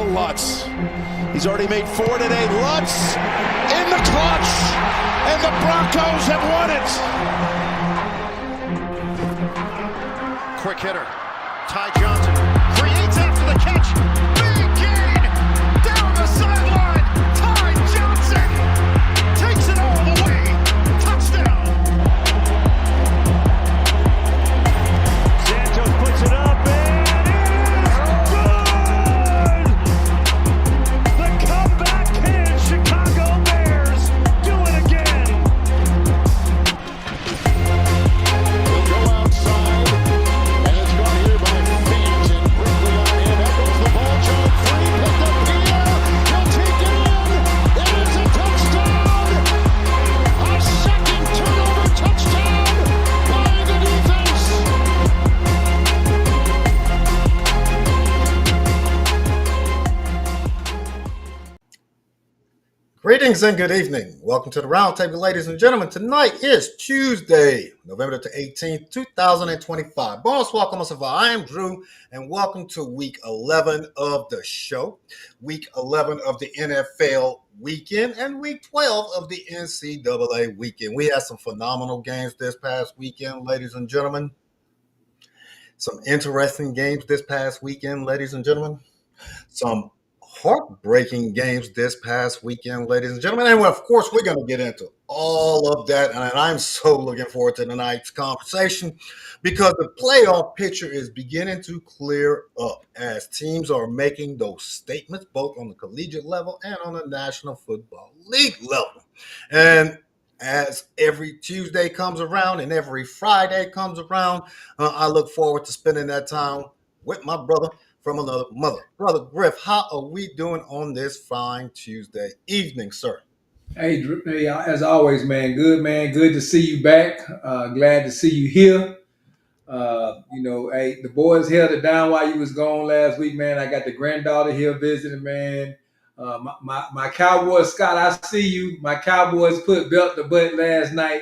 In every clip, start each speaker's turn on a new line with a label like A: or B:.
A: Will Lutz. He's already made 4 today. Lutz in the clutch, and the Broncos have won it.
B: Quick hitter, Ty Johnson creates after the catch. Big gain down the sideline. Ty Johnson takes it all the way. Touchdown.
C: Santos puts it up and it is good. The comeback kid, Chicago Bears, do it again.
B: He'll go outside, and it's got here by fans and quickly on in. There goes the ball. John Free picked up Pierre. He'll take it in. It is a touchdown. A second turnover touchdown by the defense.
D: Greetings and good evening. Welcome to the Roundtable, ladies and gentlemen. Tonight is Tuesday, November the 18th, 2025. Bonus welcome, I am Drew, and welcome to week 11 of the show, week 11 of the NFL weekend, and week 12 of the NCAA weekend. We had some phenomenal games this past weekend, ladies and gentlemen. Some interesting games this past weekend, ladies and gentlemen. Some heartbreaking games this past weekend, ladies and gentlemen. And of course, we're going to get into all of that. And I'm so looking forward to tonight's conversation because the playoff picture is beginning to clear up as teams are making those statements, both on the collegiate level and on the National Football League level. And as every Tuesday comes around and every Friday comes around, I look forward to spending that time with my brother from another mother. Brother Griff, how are we doing on this fine Tuesday evening, sir?
E: Hey, as always, man. Good to see you back. Glad to see you here. Hey, the boys held it down while you was gone last week, man. I got the granddaughter here visiting, man. My Cowboys, Scott, I see you. My Cowboys put belt to butt last night.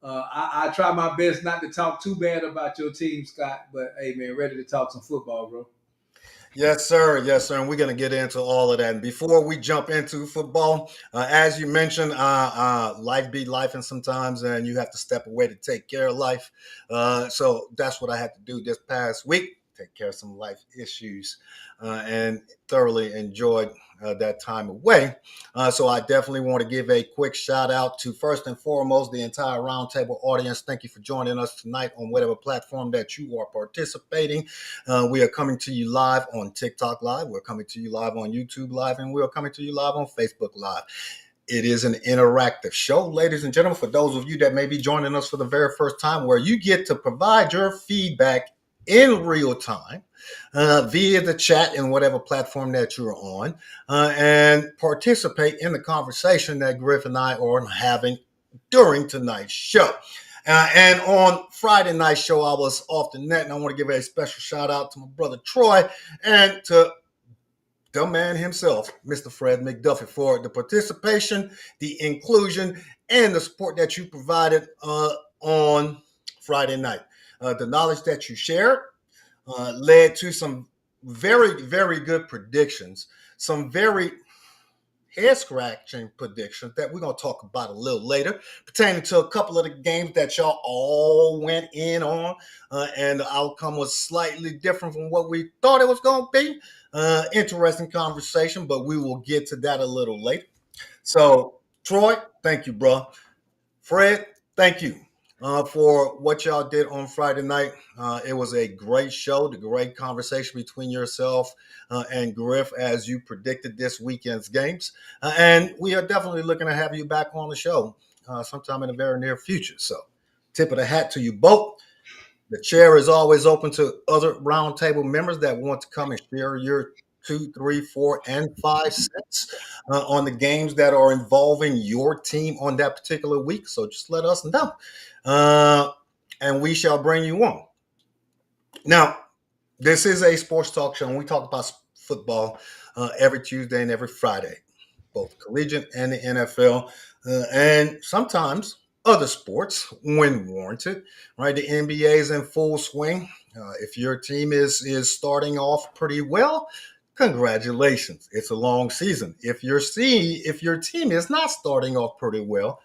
E: I try my best not to talk too bad about your team, Scott, but hey, man, ready to talk some football, bro.
D: Yes, sir. Yes, sir. And we're going to get into all of that. And before we jump into football, as you mentioned, life be life, and sometimes and you have to step away to take care of life. So that's what I had to do this past week, take care of some life issues, and thoroughly enjoyed that time away. So I definitely want to give a quick shout out to, first and foremost, the entire Roundtable audience. Thank you for joining us tonight on whatever platform that you are participating. We are coming to you live on TikTok Live. We're coming to you live on YouTube Live, and we are coming to you live on Facebook Live. It is an interactive show, ladies and gentlemen, for those of you that may be joining us for the very first time, where you get to provide your feedback in real time via the chat in whatever platform that you're on, and participate in the conversation that Griff and I are having during tonight's show. And on Friday night's show, I was off the net, and I want to give a special shout out to my brother Troy and to the man himself, Mr. Fred McDuffie, for the participation, the inclusion, and the support that you provided on Friday night. The knowledge that you shared led to some very, very good predictions, some very head-scratching predictions that we're going to talk about a little later, pertaining to a couple of the games that y'all all went in on, and the outcome was slightly different from what we thought it was going to be. Interesting conversation, but we will get to that a little later. So, Troy, thank you, bro. Fred, thank you for what y'all did on Friday night. It was a great show, the great conversation between yourself and Griff as you predicted this weekend's games. And we are definitely looking to have you back on the show sometime in the very near future. So tip of the hat to you both. The chair is always open to other roundtable members that want to come and share your 2, 3, 4, and 5 cents on the games that are involving your team on that particular week. So just let us know, and we shall bring you on. Now, this is a sports talk show, and we talk about football every Tuesday and every Friday, both collegiate and the NFL, and sometimes other sports when warranted, right? The NBA is in full swing. If your team is starting off pretty well, Congratulations. It's a long season. If your team is not starting off pretty well,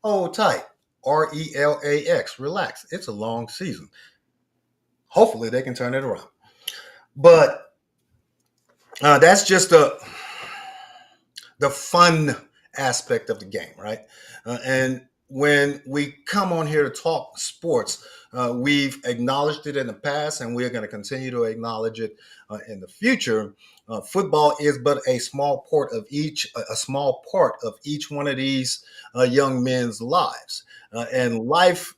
D: hold tight. RELAX. Relax. It's a long season. Hopefully they can turn it around. But that's just the fun aspect of the game, right? And when we come on here to talk sports, we've acknowledged it in the past, and we're going to continue to acknowledge it in the future. Football is but a small part of each one of these young men's lives, and life.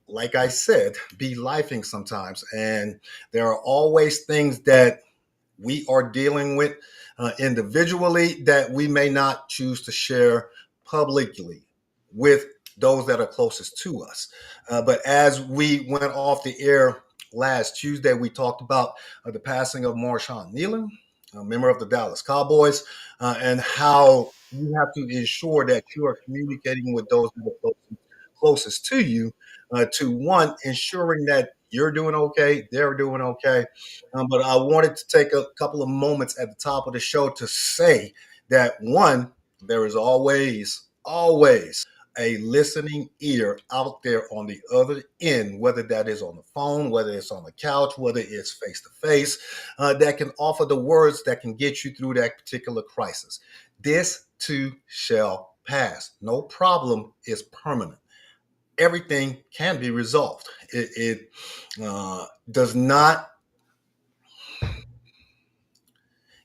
D: Like I said, be lifing sometimes, and there are always things that we are dealing with individually that we may not choose to share publicly with those that are closest to us. But as we went off the air last Tuesday, we talked about the passing of Marshawn Kneeland, a member of the Dallas Cowboys, and how you have to ensure that you are communicating with those that are closest to you to one, ensuring that you're doing okay, they're doing okay. But I wanted to take a couple of moments at the top of the show to say that one, there is always a listening ear out there on the other end, whether that is on the phone, whether it's on the couch, whether it's face to face, that can offer the words that can get you through that particular crisis. This too shall pass. No problem is permanent. Everything can be resolved. It does not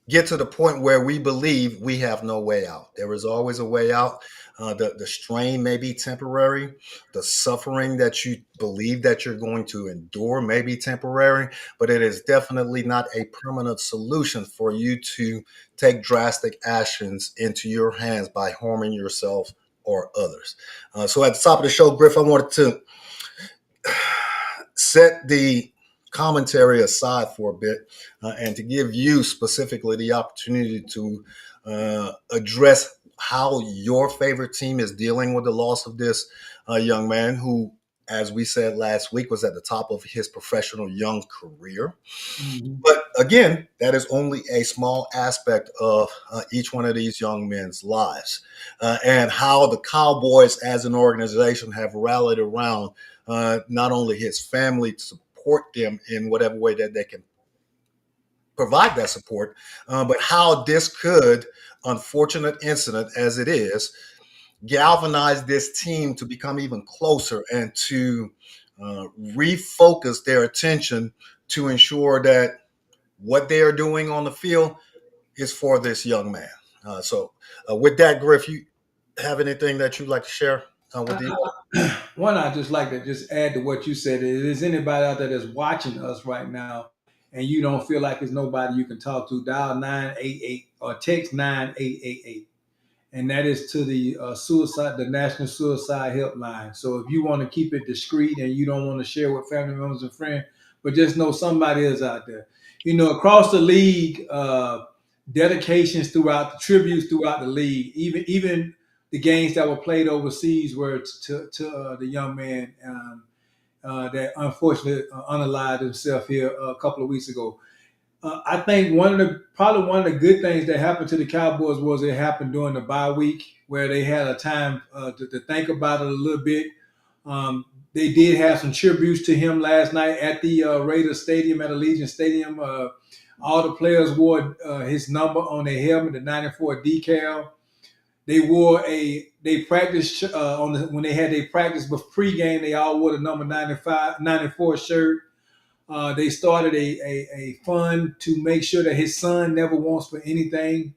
D: get to the point where we believe we have no way out. There is always a way out. The strain may be temporary. The suffering that you believe that you're going to endure may be temporary, but it is definitely not a permanent solution for you to take drastic actions into your hands by harming yourself or others. So at the top of the show, Griff, I wanted to set the commentary aside for a bit and to give you specifically the opportunity to address how your favorite team is dealing with the loss of this young man who, as we said last week, was at the top of his professional young career. Mm-hmm. But again, that is only a small aspect of each one of these young men's lives, and how the Cowboys as an organization have rallied around not only his family to support them in whatever way that they can provide that support, but how this could, unfortunate incident as it is, galvanize this team to become even closer and to refocus their attention to ensure that what they are doing on the field is for this young man. So with that, Griff, you have anything that you'd like to share with you?
E: One, I'd just like to just add to what you said. If there's anybody out there that's watching us right now and you don't feel like there's nobody you can talk to, dial 988 or text 9888. And that is to the the National Suicide Helpline. So if you want to keep it discreet and you don't want to share with family members and friends, but just know somebody is out there. You know, across the league, dedications throughout the tributes throughout the league, even the games that were played overseas were to the young man that unfortunately unalived himself here a couple of weeks ago. I think probably one of the good things that happened to the Cowboys was it happened during the bye week where they had a time to think about it a little bit. They did have some tributes to him last night at the Raiders Stadium, at Allegiant Stadium. All the players wore his number on their helmet, the 94 decal. They practiced when they had their practice, but pregame they all wore the number 94 shirt. They started a fund to make sure that his son never wants for anything,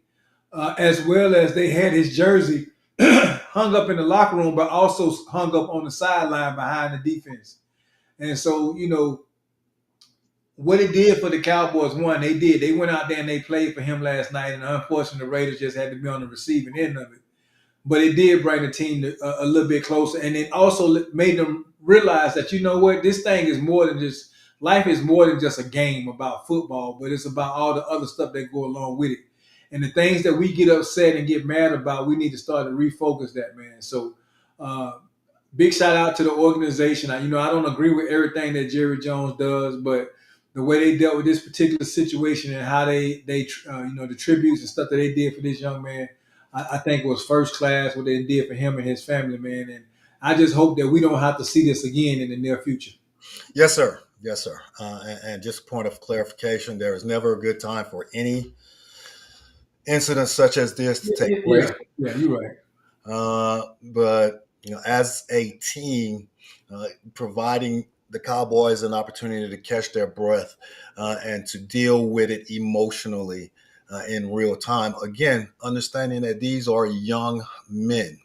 E: as well as they had his jersey hung up in the locker room, but also hung up on the sideline behind the defense. And so, you know, what it did for the Cowboys, one, they went out there and they played for him last night, and unfortunately the Raiders just had to be on the receiving end of it. But it did bring the team a little bit closer, and it also made them realize that, you know what, this thing is more than just, life is more than just a game about football, but it's about all the other stuff that go along with it. And the things that we get upset and get mad about, we need to start to refocus that, man. So big shout out to the organization. I don't agree with everything that Jerry Jones does, but the way they dealt with this particular situation and how they the tributes and stuff that they did for this young man, I think was first class what they did for him and his family, man. And I just hope that we don't have to see this again in the near future.
D: Yes, sir. Yes, sir. And just a point of clarification, there is never a good time for any incident such as this to take place.
E: Yeah, you're right.
D: But as a team, providing the Cowboys an opportunity to catch their breath and to deal with it emotionally in real time. Again, understanding that these are young men,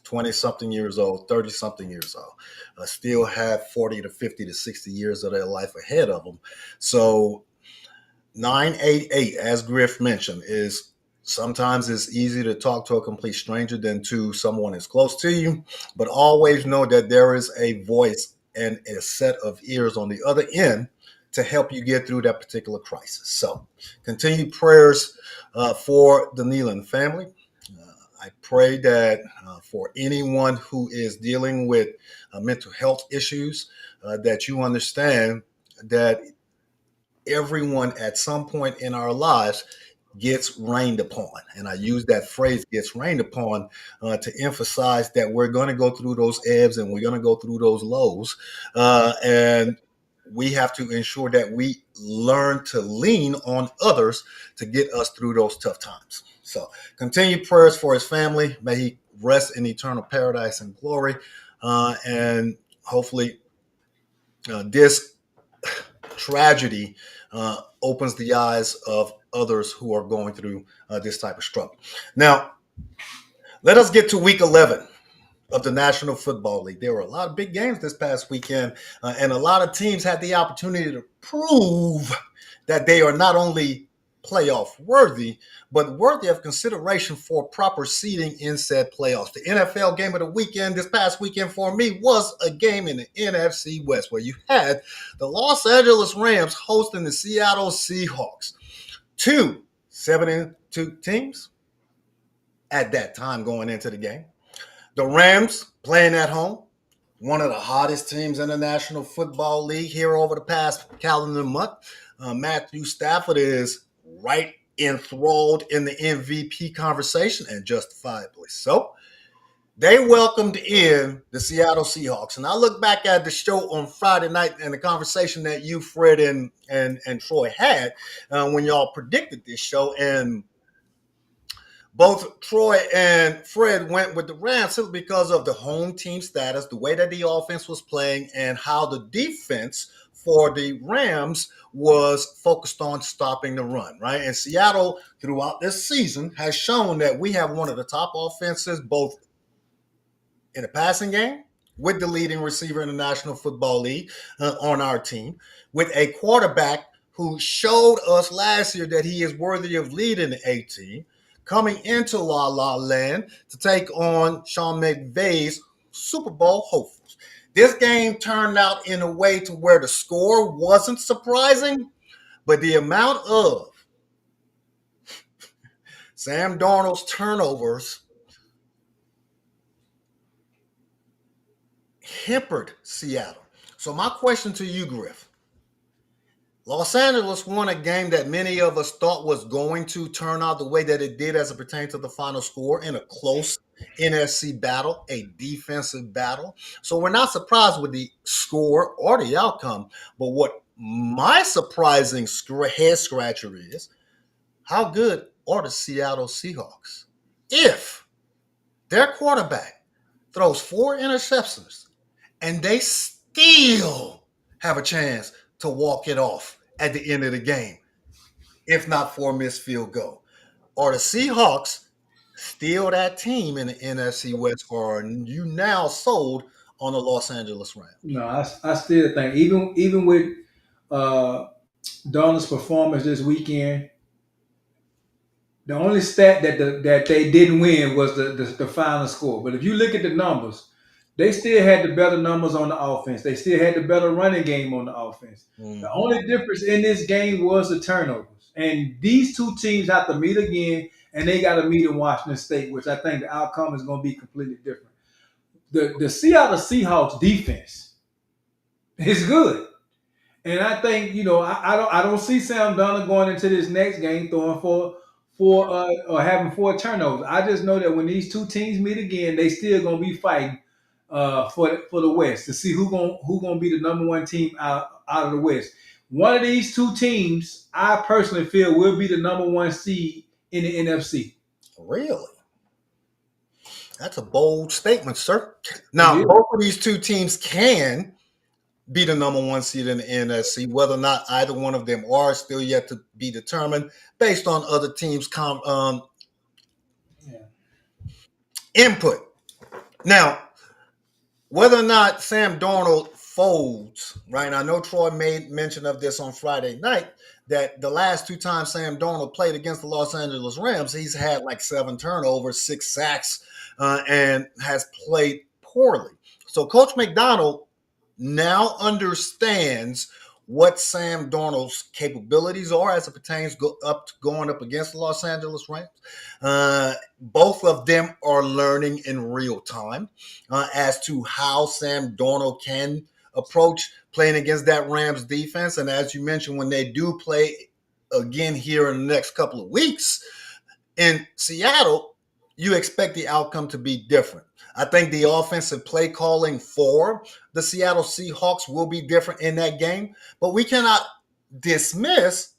D: 20-something years old, 30-something years old, still have 40 to 50 to 60 years of their life ahead of them. So 988, as Griff mentioned, is sometimes it's easy to talk to a complete stranger than to someone as close to you, but always know that there is a voice and a set of ears on the other end to help you get through that particular crisis. So continued prayers for the Nealon family. I pray that for anyone who is dealing with mental health issues, that you understand that everyone at some point in our lives gets rained upon. And I use that phrase, gets rained upon, to emphasize that we're going to go through those ebbs and we're going to go through those lows. And we have to ensure that we learn to lean on others to get us through those tough times. So continued prayers for his family. May he rest in eternal paradise and glory. And hopefully this tragedy opens the eyes of others who are going through this type of struggle. Now, let us get to week 11 of the National Football League. There were a lot of big games this past weekend, and a lot of teams had the opportunity to prove that they are not only playoff worthy, but worthy of consideration for proper seeding in said playoffs. The NFL game of the weekend this past weekend for me was a game in the NFC West where you had the Los Angeles Rams hosting the Seattle Seahawks. 2 7-2 teams at that time going into the game. The Rams playing at home, one of the hottest teams in the National Football League here over the past calendar month. Matthew Stafford is right enthralled in the MVP conversation, and justifiably so. They welcomed in the Seattle Seahawks. And I look back at the show on Friday night and the conversation that you, Fred, and Troy had when y'all predicted this show. And both Troy and Fred went with the Rams simply because of the home team status, the way that the offense was playing, and how the defense for the Rams was focused on stopping the run, right? And Seattle, throughout this season, has shown that we have one of the top offenses, both in the passing game, with the leading receiver in the National Football League on our team, with a quarterback who showed us last year that he is worthy of leading the A team, coming into La La Land to take on Sean McVay's Super Bowl hopefuls. This game turned out in a way to where the score wasn't surprising, but the amount of Sam Darnold's turnovers hampered Seattle. So my question to you, Griff, Los Angeles won a game that many of us thought was going to turn out the way that it did as it pertains to the final score in a close NFC battle, a defensive battle. So we're not surprised with the score or the outcome. But what my surprising head scratcher is, how good are the Seattle Seahawks if their quarterback throws 4 interceptions and they still have a chance to walk it off at the end of the game, if not for a missed field goal? Are the Seahawks still that team in the NFC West, or are you now sold on the Los Angeles Rams?
E: No, I still think even with Darnold's performance this weekend, the only stat that they didn't win was the final score. But if you look at the numbers, they still had the better numbers on the offense. They still had the better running game on the offense. Mm-hmm. The only difference in this game was the turnovers. And these two teams have to meet again, and they got to meet in Washington State, which I think the outcome is going to be completely different. The Seattle Seahawks defense is good. And I think I don't see Sam Darnold going into this next game throwing for or having 4 turnovers. I just know that when these two teams meet again, they still gonna be fighting for the West to see who gonna be the #1 team out of the West. One of these two teams, I personally feel, will be the #1 seed in the NFC.
D: Really? That's a bold statement, sir. Now, both of these two teams can be the #1 seed in the NFC. Whether or not either one of them are still yet to be determined based on other teams' input. Now, whether or not Sam Darnold folds, right? I know Troy made mention of this on Friday night, that the last 2 times Sam Darnold played against the Los Angeles Rams, he's had like 7 turnovers, 6 sacks, and has played poorly. So Coach McDonald now understands what Sam Darnold's capabilities are as it pertains going up against the Los Angeles Rams. Both of them are learning in real time as to how Sam Darnold can approach playing against that Rams defense. And as you mentioned, when they do play again here in the next couple of weeks in Seattle, you expect the outcome to be different. I think the offensive play calling for the Seattle Seahawks will be different in that game, but we cannot dismiss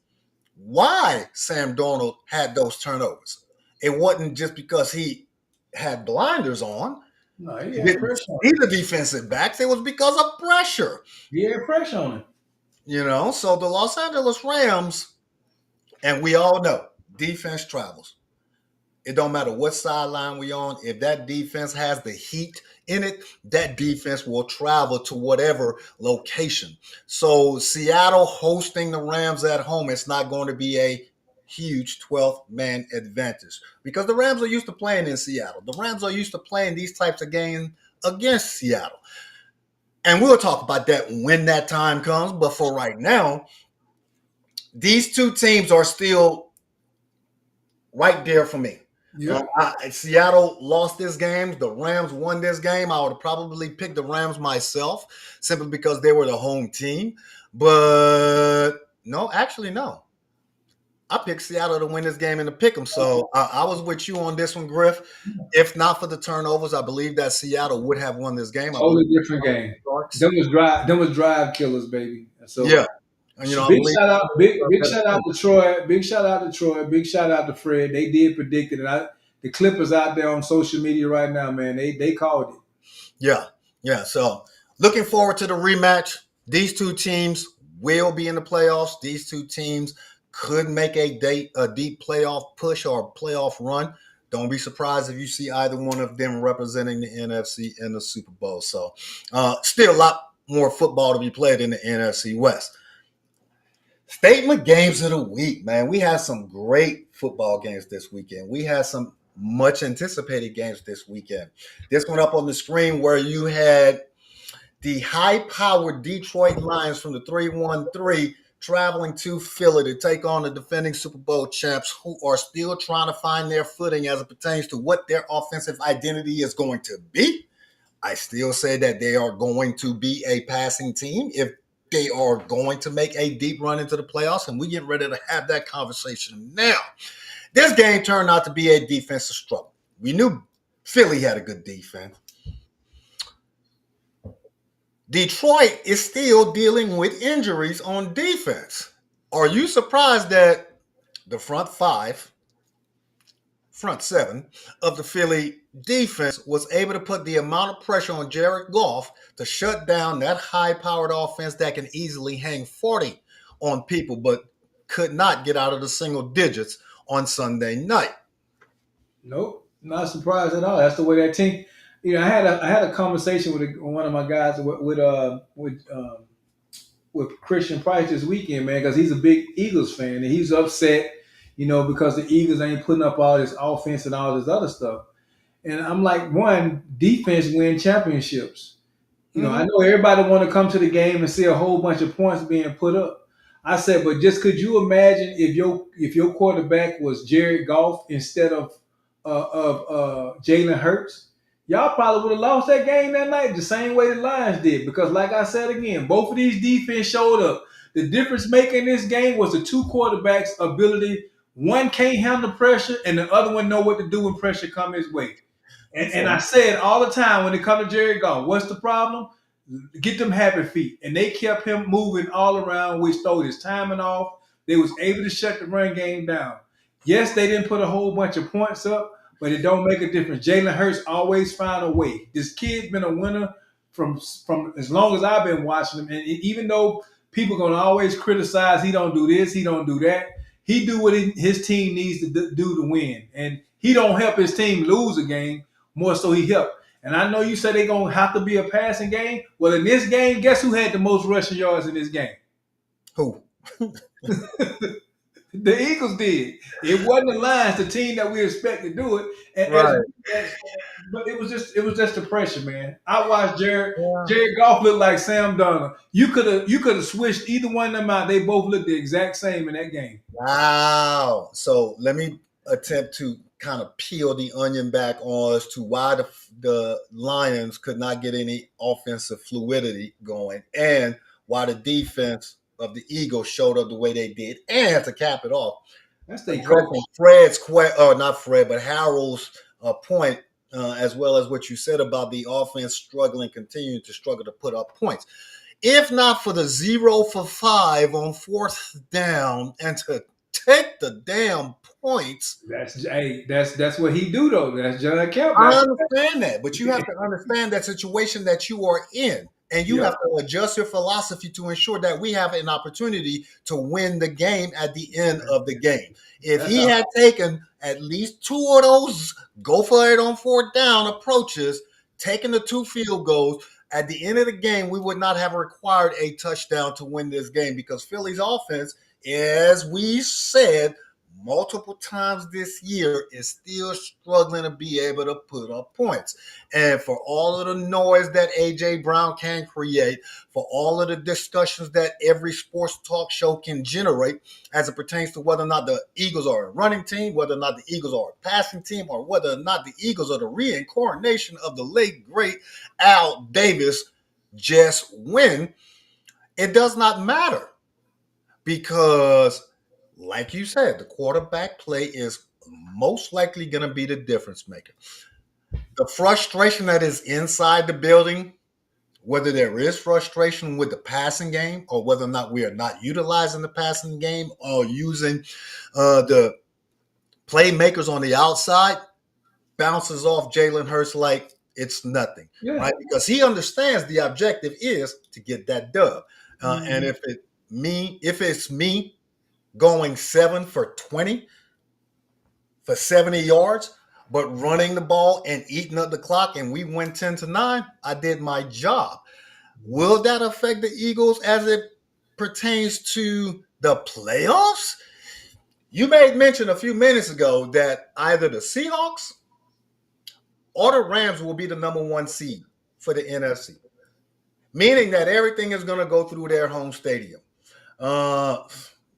D: why Sam Darnold had those turnovers. It wasn't just because he had blinders on.
E: No, he had pressure on
D: Either defensive backs, it was because of pressure.
E: He had pressure on him.
D: So the Los Angeles Rams, and we all know, defense travels. It don't matter what sideline we on. If that defense has the heat in it, that defense will travel to whatever location. So Seattle hosting the Rams at home, it's not going to be a huge 12-man advantage because the Rams are used to playing in Seattle. The Rams are used to playing these types of games against Seattle. And we'll talk about that when that time comes. But for right now, these two teams are still right there for me.
E: Yeah.
D: Seattle lost this game. The Rams won this game. I would have probably picked the Rams myself simply because they were the home team. But no. I picked Seattle to win this game in the pick'em. So I was with you on this one, Griff. If not for the turnovers, I believe that Seattle would have won this game.
E: Totally different game. Them was drive killers, baby. So
D: yeah.
E: And, big shout out to Troy. Big shout out to Troy. Big shout out to Fred. They did predict it. And the Clippers out there on social media right now, man, they called it.
D: Yeah. So looking forward to the rematch. These two teams will be in the playoffs. These two teams could make a deep playoff push or playoff run. Don't be surprised if you see either one of them representing the NFC in the Super Bowl. So still a lot more football to be played in the NFC West. Statement games of the week, man. We had some great football games this weekend. We had some much anticipated games this weekend. This one up on the screen where you had the high-powered Detroit Lions from the 3-1-3 traveling to Philly to take on the defending Super Bowl champs who are still trying to find their footing as it pertains to what their offensive identity is going to be. I still say that they are going to be a passing team if they are going to make a deep run into the playoffs, and we get ready to have that conversation now. This game turned out to be a defensive struggle. We knew Philly had a good defense. Detroit is still dealing with injuries on defense. Are you surprised that the front 7 of the Philly defense was able to put the amount of pressure on Jared Goff to shut down that high-powered offense that can easily hang 40 on people, but could not get out of the single digits on Sunday night?
E: Nope, not surprised at all. That's the way that team. I had a conversation with one of my guys with Christian Price this weekend, man, because he's a big Eagles fan and he's upset, because the Eagles ain't putting up all this offense and all this other stuff. And I'm like, one, defense win championships. I know everybody want to come to the game and see a whole bunch of points being put up. I said, but just could you imagine if your quarterback was Jared Goff instead of Jalen Hurts? Y'all probably would have lost that game that night the same way the Lions did. Because like I said again, both of these defense showed up. The difference maker in this game was the two quarterbacks' ability. One can't handle pressure, and the other one know what to do when pressure comes his way. And I say it all the time when it comes to Jared Goff. What's the problem? Get them happy feet. And they kept him moving all around, which threw his timing off. They was able to shut the run game down. Yes, they didn't put a whole bunch of points up, but it don't make a difference. Jalen Hurts always found a way. This kid's been a winner from as long as I've been watching him. And even though people are going to always criticize he don't do this, he don't do that, he do what his team needs to do to win. And he don't help his team lose a game. More so he helped. And I know you said they're going to have to be a passing game. Well, in this game, guess who had the most rushing yards in this game?
D: Who?
E: The Eagles did. It wasn't the Lions, the team that we expect to do it.
D: Right.
E: But it was just the pressure, man. I watched Jared Goff look like Sam Darnold. You could have switched either one of them out. They both looked the exact same in that game.
D: Wow. So let me attempt to kind of peel the onion back on as to why the Lions could not get any offensive fluidity going and why the defense of the Eagles showed up the way they did. And to cap it off,
E: that's the
D: Fred's not Fred, but Harold's point, as well as what you said about the offense continuing to struggle to put up points. If not for the 0 for 5 on 4th down and to take the damn points.
E: That's what he do though. That's John Kemp.
D: I understand that, but you have to understand that situation that you are in. And you have to adjust your philosophy to ensure that we have an opportunity to win the game at the end of the game. If he had taken at least 2 of those go for it on 4th down approaches, taking the 2 field goals, at the end of the game, we would not have required a touchdown to win this game because Philly's offense, as we said multiple times this year, is still struggling to be able to put up points. And for all of the noise that A.J. Brown can create, for all of the discussions that every sports talk show can generate as it pertains to whether or not the Eagles are a running team, whether or not the Eagles are a passing team, or whether or not the Eagles are the reincarnation of the late, great Al Davis, just win, it does not matter because like you said, the quarterback play is most likely going to be the difference maker. The frustration that is inside the building, whether there is frustration with the passing game or whether or not we are not utilizing the passing game or using the playmakers on the outside, bounces off Jalen Hurts like it's nothing, right? Because he understands the objective is to get that dub. And if it's me, going 7 for 20 for 70 yards, but running the ball and eating up the clock, and we went 10-9, I did my job. Will that affect the Eagles as it pertains to the playoffs? You made mention a few minutes ago that either the Seahawks or the Rams will be the number 1 seed for the NFC, meaning that everything is going to go through their home stadium.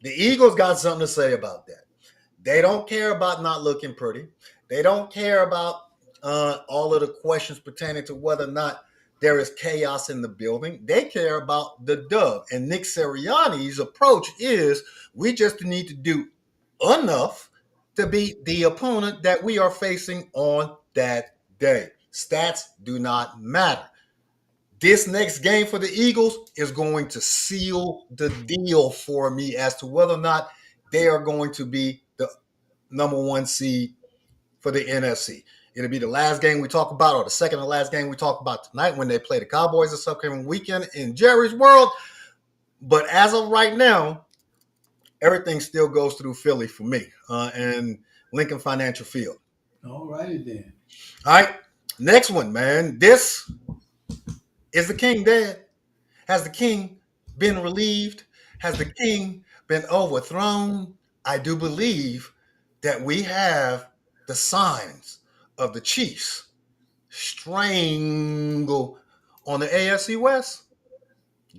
D: The Eagles got something to say about that. They don't care about not looking pretty. They don't care about all of the questions pertaining to whether or not there is chaos in the building. They care about the dub. And Nick Sirianni's approach is we just need to do enough to beat the opponent that we are facing on that day. Stats do not matter. This next game for the Eagles is going to seal the deal for me as to whether or not they are going to be the number 1 seed for the NFC. It'll be the last game we talk about, or the second to last game we talk about tonight when they play the Cowboys this upcoming weekend in Jerry's World. But as of right now, everything still goes through Philly for me and Lincoln Financial Field.
E: All righty then.
D: All right, next one, man. This is the king dead? Has the king been relieved? Has the king been overthrown? I do believe that we have the signs of the Chiefs strangle on the AFC West.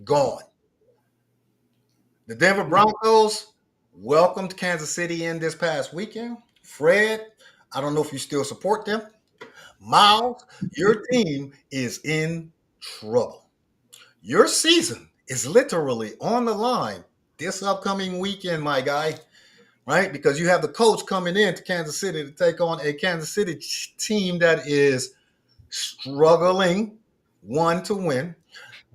D: Gone. The Denver Broncos welcomed Kansas City in this past weekend. Fred, I don't know if you still support them. Miles, your team is in trouble. Your season is literally on the line this upcoming weekend, my guy, right? Because you have the coach coming in to Kansas City to take on a Kansas City team that is struggling, one, to win,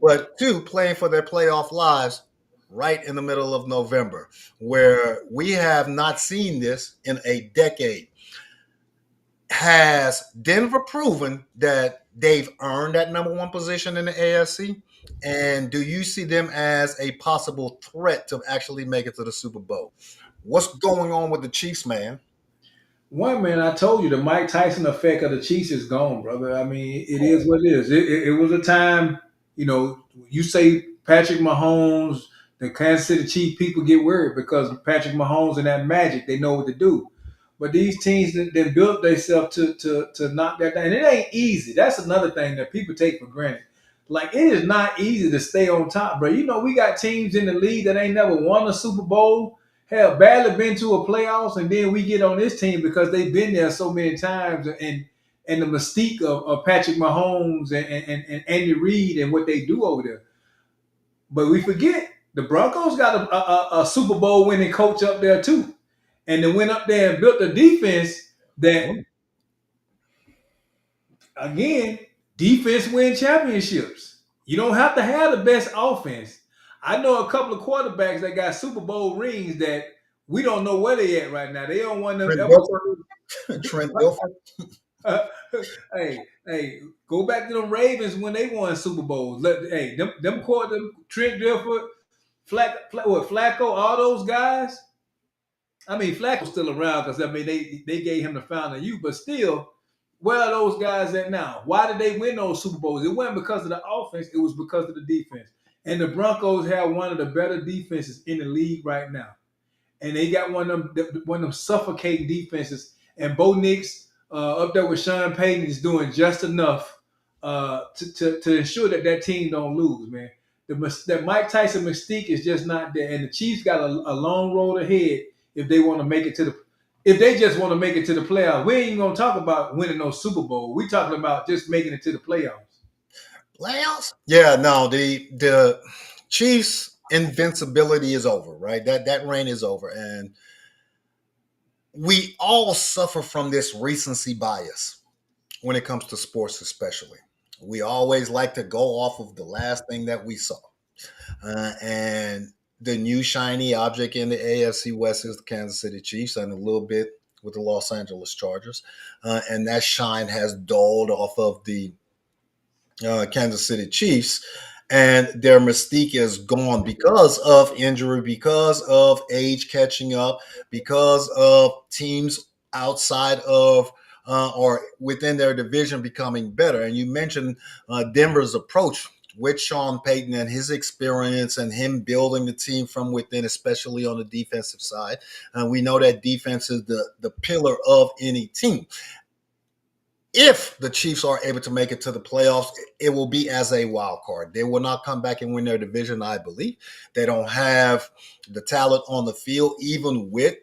D: but two, playing for their playoff lives right in the middle of November, where we have not seen this in a decade. Has Denver proven that they've earned that number one position in the AFC? And do you see them as a possible threat to actually make it to the Super Bowl? What's going on with the Chiefs, man?
E: One, man, I told you the Mike Tyson effect of the Chiefs is gone, brother. I mean, it is what it is. It was a time, you say Patrick Mahomes, the Kansas City Chiefs, people get worried because Patrick Mahomes and that magic, they know what to do. But these teams that built themselves to knock that down. And it ain't easy. That's another thing that people take for granted. Like, it is not easy to stay on top, bro. We got teams in the league that ain't never won a Super Bowl, have barely been to a playoffs, and then we get on this team because they've been there so many times, and the mystique of Patrick Mahomes and Andy Reid and what they do over there. But we forget the Broncos got a Super Bowl winning coach up there too, and they went up there and built a defense that, again, defense win championships. You don't have to have the best offense. I know a couple of quarterbacks that got Super Bowl rings that we don't know where they at right now. They don't want them.
D: Trent Dilfer.
E: Hey, go back to them Ravens when they won Super Bowls. Them Trent Dilfer, Flacco, all those guys. I mean, Flacco's still around because they gave him the fountain of youth, but still, where are those guys at now? Why did they win those Super Bowls? It wasn't because of the offense; it was because of the defense. And the Broncos have one of the better defenses in the league right now, and they got one of them suffocating defenses. And Bo Nix up there with Sean Payton is doing just enough to ensure that team don't lose, man. That Mike Tyson mystique is just not there, and the Chiefs got a long road ahead if they want to make it to the. If they just want to make it to the playoffs, we ain't even gonna talk about winning no Super Bowl. We talking about just making it to the playoffs.
D: Playoffs? Yeah, no, the Chiefs' invincibility is over, right? That reign is over, and we all suffer from this recency bias when it comes to sports, especially. We always like to go off of the last thing that we saw, and the new shiny object in the AFC West is the Kansas City Chiefs, and a little bit with the Los Angeles Chargers, and that shine has dulled off of the Kansas City Chiefs, and their mystique is gone because of injury, because of age catching up, because of teams outside of or within their division becoming better. And you mentioned Denver's approach with Sean Payton and his experience and him building the team from within, especially on the defensive side. We know that defense is the pillar of any team. If the Chiefs are able to make it to the playoffs, it will be as a wild card. They will not come back and win their division, I believe. They don't have the talent on the field, even with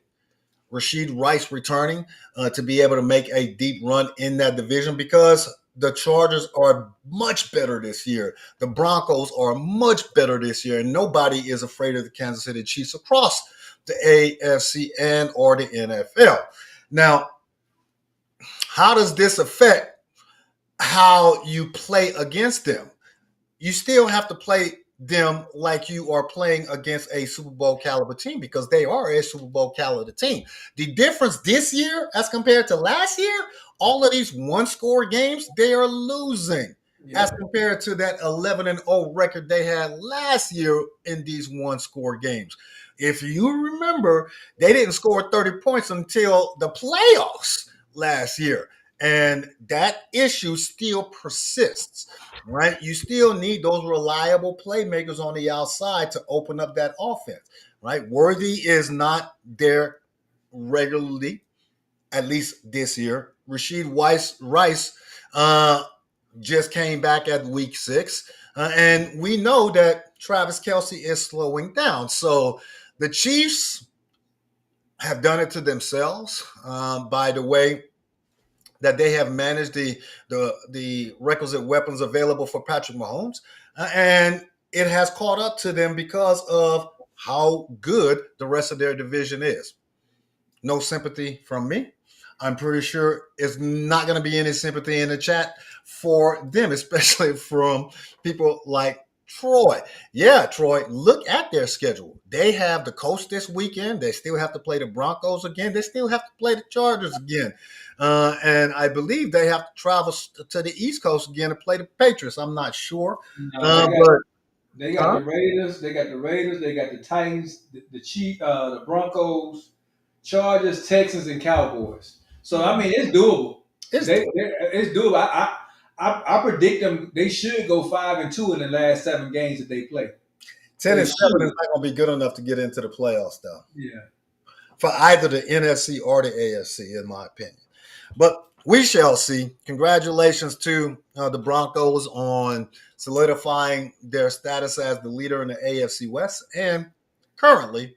D: Rashid Rice returning, to be able to make a deep run in that division, because the Chargers are much better this year. The Broncos are much better this year, and nobody is afraid of the Kansas City Chiefs across the AFC and or the NFL. Now, how does this affect how you play against them? You still have to play them like you are playing against a Super Bowl caliber team, because they are a Super Bowl caliber team. The difference this year as compared to last year, all of these one-score games, they are losing as compared to that 11-0 record they had last year in these one-score games. If you remember, they didn't score 30 points until the playoffs last year. And that issue still persists, right? You still need those reliable playmakers on the outside to open up that offense, right? Worthy is not there regularly, at least this year. Rashid Rice just came back at week 6. And we know that Travis Kelce is slowing down. So the Chiefs have done it to themselves by the way that they have managed the requisite weapons available for Patrick Mahomes. And it has caught up to them because of how good the rest of their division is. No sympathy from me. I'm pretty sure it's not going to be any sympathy in the chat for them, especially from people like Troy. Yeah, Troy, look at their schedule. They have the Colts this weekend. They still have to play the Broncos again. They still have to play the Chargers again. And I believe they have to travel to the East Coast again to play the Patriots. I'm not sure. But
E: They got the Raiders. They got the Raiders. They got the Titans, the Chiefs, the Broncos, Chargers, Texans, and Cowboys. So I mean, it's doable.
D: it's
E: It's doable. I predict them. They should go 5-2 in the last 7 games that they play.
D: 10
E: They
D: and 7
E: should.
D: is not going to be good enough to get into the playoffs, though,
E: Yeah.
D: for either the NFC or the AFC, in my opinion. But we shall see. Congratulations to the Broncos on solidifying their status as the leader in the AFC West and currently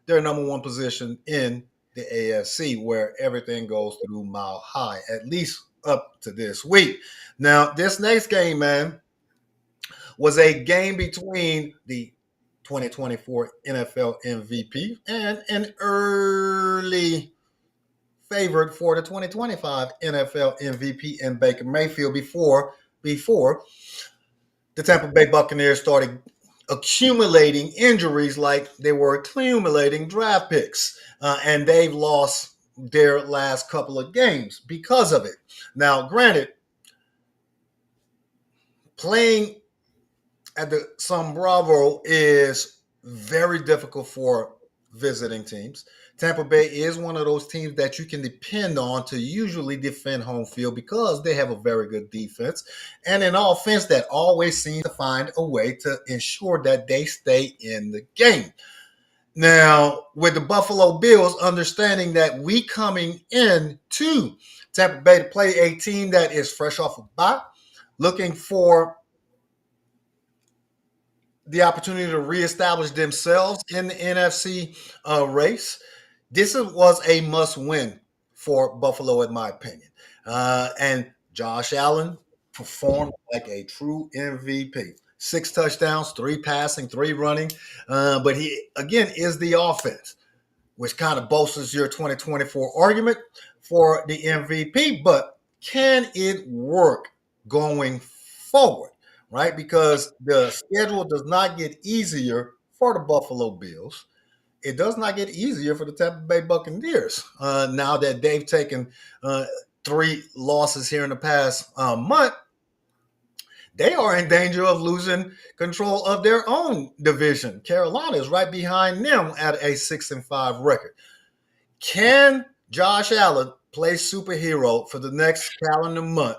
D: their number one position in the AFC, where everything goes through Mile High, at least up to this week. Now, this next game, man, was a game between the 2024 NFL MVP and an early favorite for the 2025 NFL MVP in Baker Mayfield before the Tampa Bay Buccaneers started accumulating injuries like they were accumulating draft picks. And they've lost their last couple of games because of it. Now, granted, playing at the Sun Bravo is very difficult for visiting teams. Tampa Bay is one of those teams that you can depend on to usually defend home field because they have a very good defense and an offense that always seems to find a way to ensure that they stay in the game. Now, with the Buffalo Bills understanding that we coming in to Tampa Bay to play a team that is fresh off a bye, looking for the opportunity to reestablish themselves in the NFC race, this was a must-win for Buffalo, in my opinion. And Josh Allen performed like a true MVP. 6 touchdowns, 3 passing, 3 running. But he, again, is the offense, which kind of bolsters your 2024 argument for the MVP. But can it work going forward, right? Because the schedule does not get easier for the Buffalo Bills. It does not get easier for the Tampa Bay Buccaneers now that they've taken 3 losses here in the past month. They are in danger of losing control of their own division. Carolina is right behind them at a 6-5 record. Can Josh Allen play superhero for the next calendar month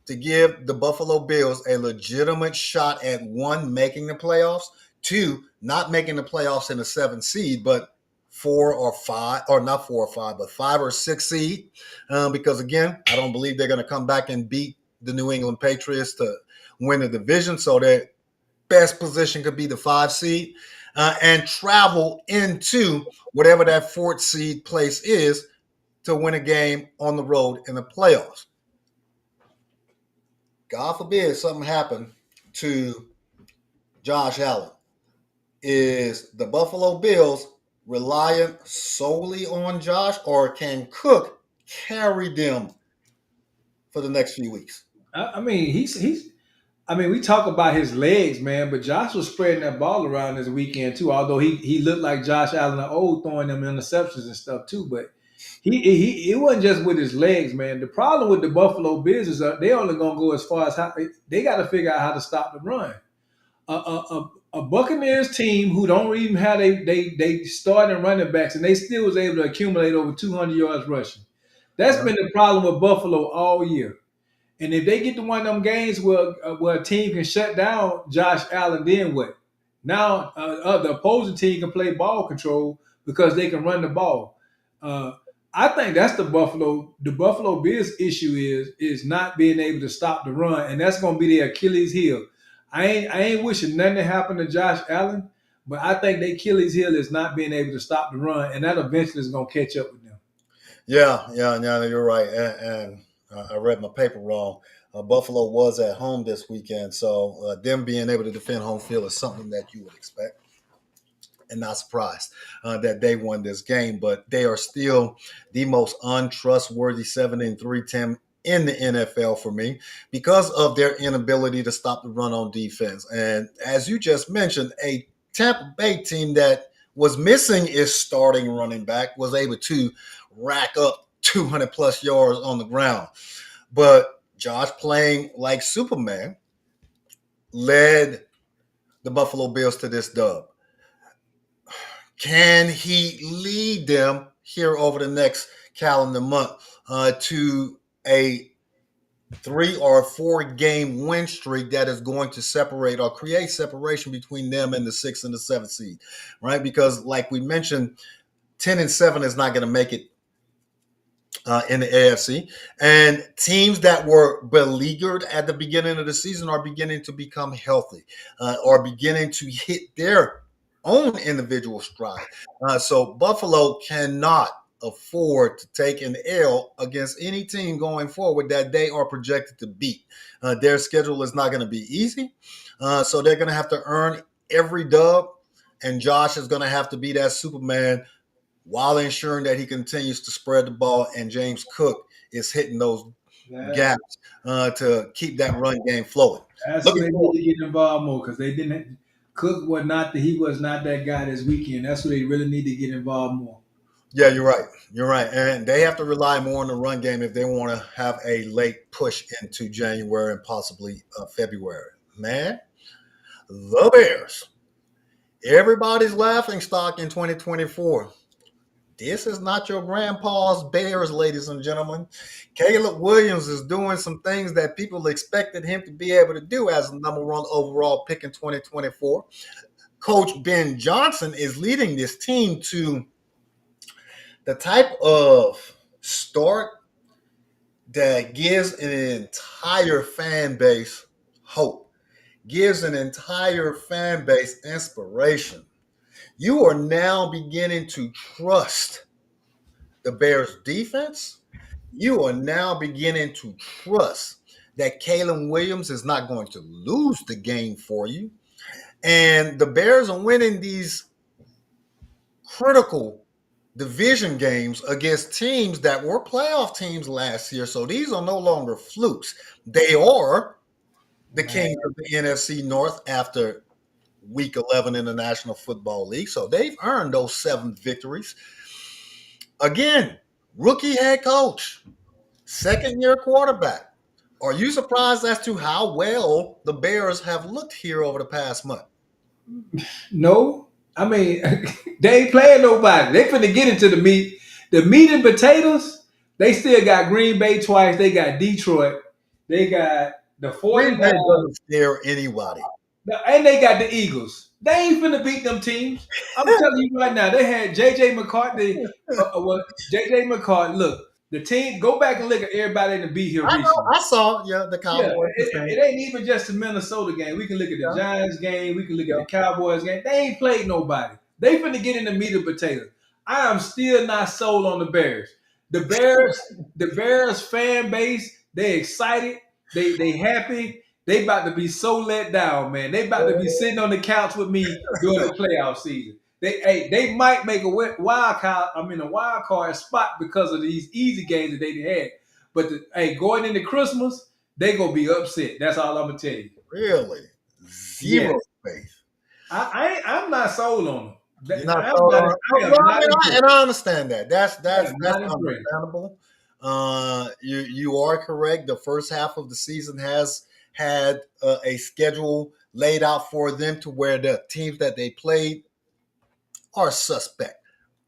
D: to give the Buffalo Bills a legitimate shot at 1, making the playoffs, 2, not making the playoffs in the 7th seed, but 4 or 5, or not 4 or 5, but 5 or 6 seed? Because again, I don't believe they're going to come back and beat the New England Patriots to win the division. So their best position could be the 5 seed and travel into whatever that 4th seed place is to win a game on the road in the playoffs. God forbid something happened to Josh Allen. Is the Buffalo Bills reliant solely on Josh, or can Cook carry them for the next few weeks?
E: I mean, he's. I mean, we talk about his legs, man, but Josh was spreading that ball around this weekend too. Although he looked like Josh Allen of old, throwing them interceptions and stuff too. But it wasn't just with his legs, man. The problem with the Buffalo Bills is they only gonna go as far as how they got to figure out how to stop the run. A Buccaneers team who don't even have they starting running backs, and they still was able to accumulate over 200 yards rushing. That's been the problem with Buffalo all year. And if they get to one of them games where a team can shut down Josh Allen, then what? Now the opposing team can play ball control because they can run the ball. I think that's the Buffalo Bills issue is not being able to stop the run, and that's going to be their Achilles heel. I ain't wishing nothing to happen to Josh Allen, but I think their Achilles heel is not being able to stop the run, and that eventually is going to catch up with them.
D: Yeah, you're right. And I read my paper wrong. Buffalo was at home this weekend, so them being able to defend home field is something that you would expect. and not surprised that they won this game. But they are still the most untrustworthy 7-3 team in the NFL for me because of their inability to stop the run on defense. And as you just mentioned, a Tampa Bay team that was missing its starting running back was able to rack up 200 plus yards on the ground. But Josh, playing like Superman, led the Buffalo Bills to this dub. Can he lead them here over the next calendar month to a 3 or 4 game win streak that is going to separate or create separation between them and the 6th and the 7th seed, right? Because like we mentioned, 10-7 is not going to make it in the AFC. And teams that were beleaguered at the beginning of the season are beginning to become healthy, are beginning to hit their own individual stride. So Buffalo cannot afford to take an L against any team going forward that they are projected to beat. Their schedule is not going to be easy. So they're going to have to earn every dub. And Josh is going to have to be that Superman while ensuring that he continues to spread the ball and James Cook is hitting those gaps to keep that run game flowing.
E: That's where they need to get involved more because they didn't. Cook was not he was not that guy this weekend. That's where they really need to get involved more.
D: Yeah, you're right. You're right. And they have to rely more on the run game if they want to have a late push into January and possibly February. Man, the Bears. Everybody's laughing stock in 2024. This is not your grandpa's Bears, ladies and gentlemen. Caleb Williams is doing some things that people expected him to be able to do as the number 1 overall pick in 2024. Coach Ben Johnson is leading this team to the type of start that gives an entire fan base hope, gives an entire fan base inspiration. You are now beginning to trust the Bears defense. You are now beginning to trust that Caleb Williams is not going to lose the game for you. And the Bears are winning these critical division games against teams that were playoff teams last year. So these are no longer flukes. They are the kings of the NFC North after Week 11 in the National Football League. So they've earned those 7 victories. Again, rookie head coach, second-year quarterback. Are you surprised as to how well the Bears have looked here over the past month?
E: No. I mean, they ain't playing nobody. They finna get into the meat. The meat and potatoes, they still got Green Bay twice. They got Detroit. They got the 49ers.
D: Doesn't scare anybody.
E: And they got the Eagles. They ain't finna beat them teams. I'm telling you right now. They had J.J. McCarthy. J.J. McCarthy, look, the team, go back and look at everybody in the beat here recently.
D: I saw, the Cowboys.
E: Yeah, it ain't even just the Minnesota game. We can look at the Giants game. We can look at the Cowboys game. They ain't played nobody. They finna get in the meat and potatoes. I am still not sold on the Bears. The Bears fan base, they excited. They happy. They about to be so let down, man. They about to be sitting on the couch with me during the playoff season. They might make a wild card spot because of these easy games that they had. But going into Christmas, they gonna be upset. That's all I'm gonna tell you.
D: Really, zero faith.
E: I'm not sold on them.
D: You're not sold on them. And I understand that. That's understandable. You are correct. The first half of the season has had a schedule laid out for them to where the teams that they played are suspect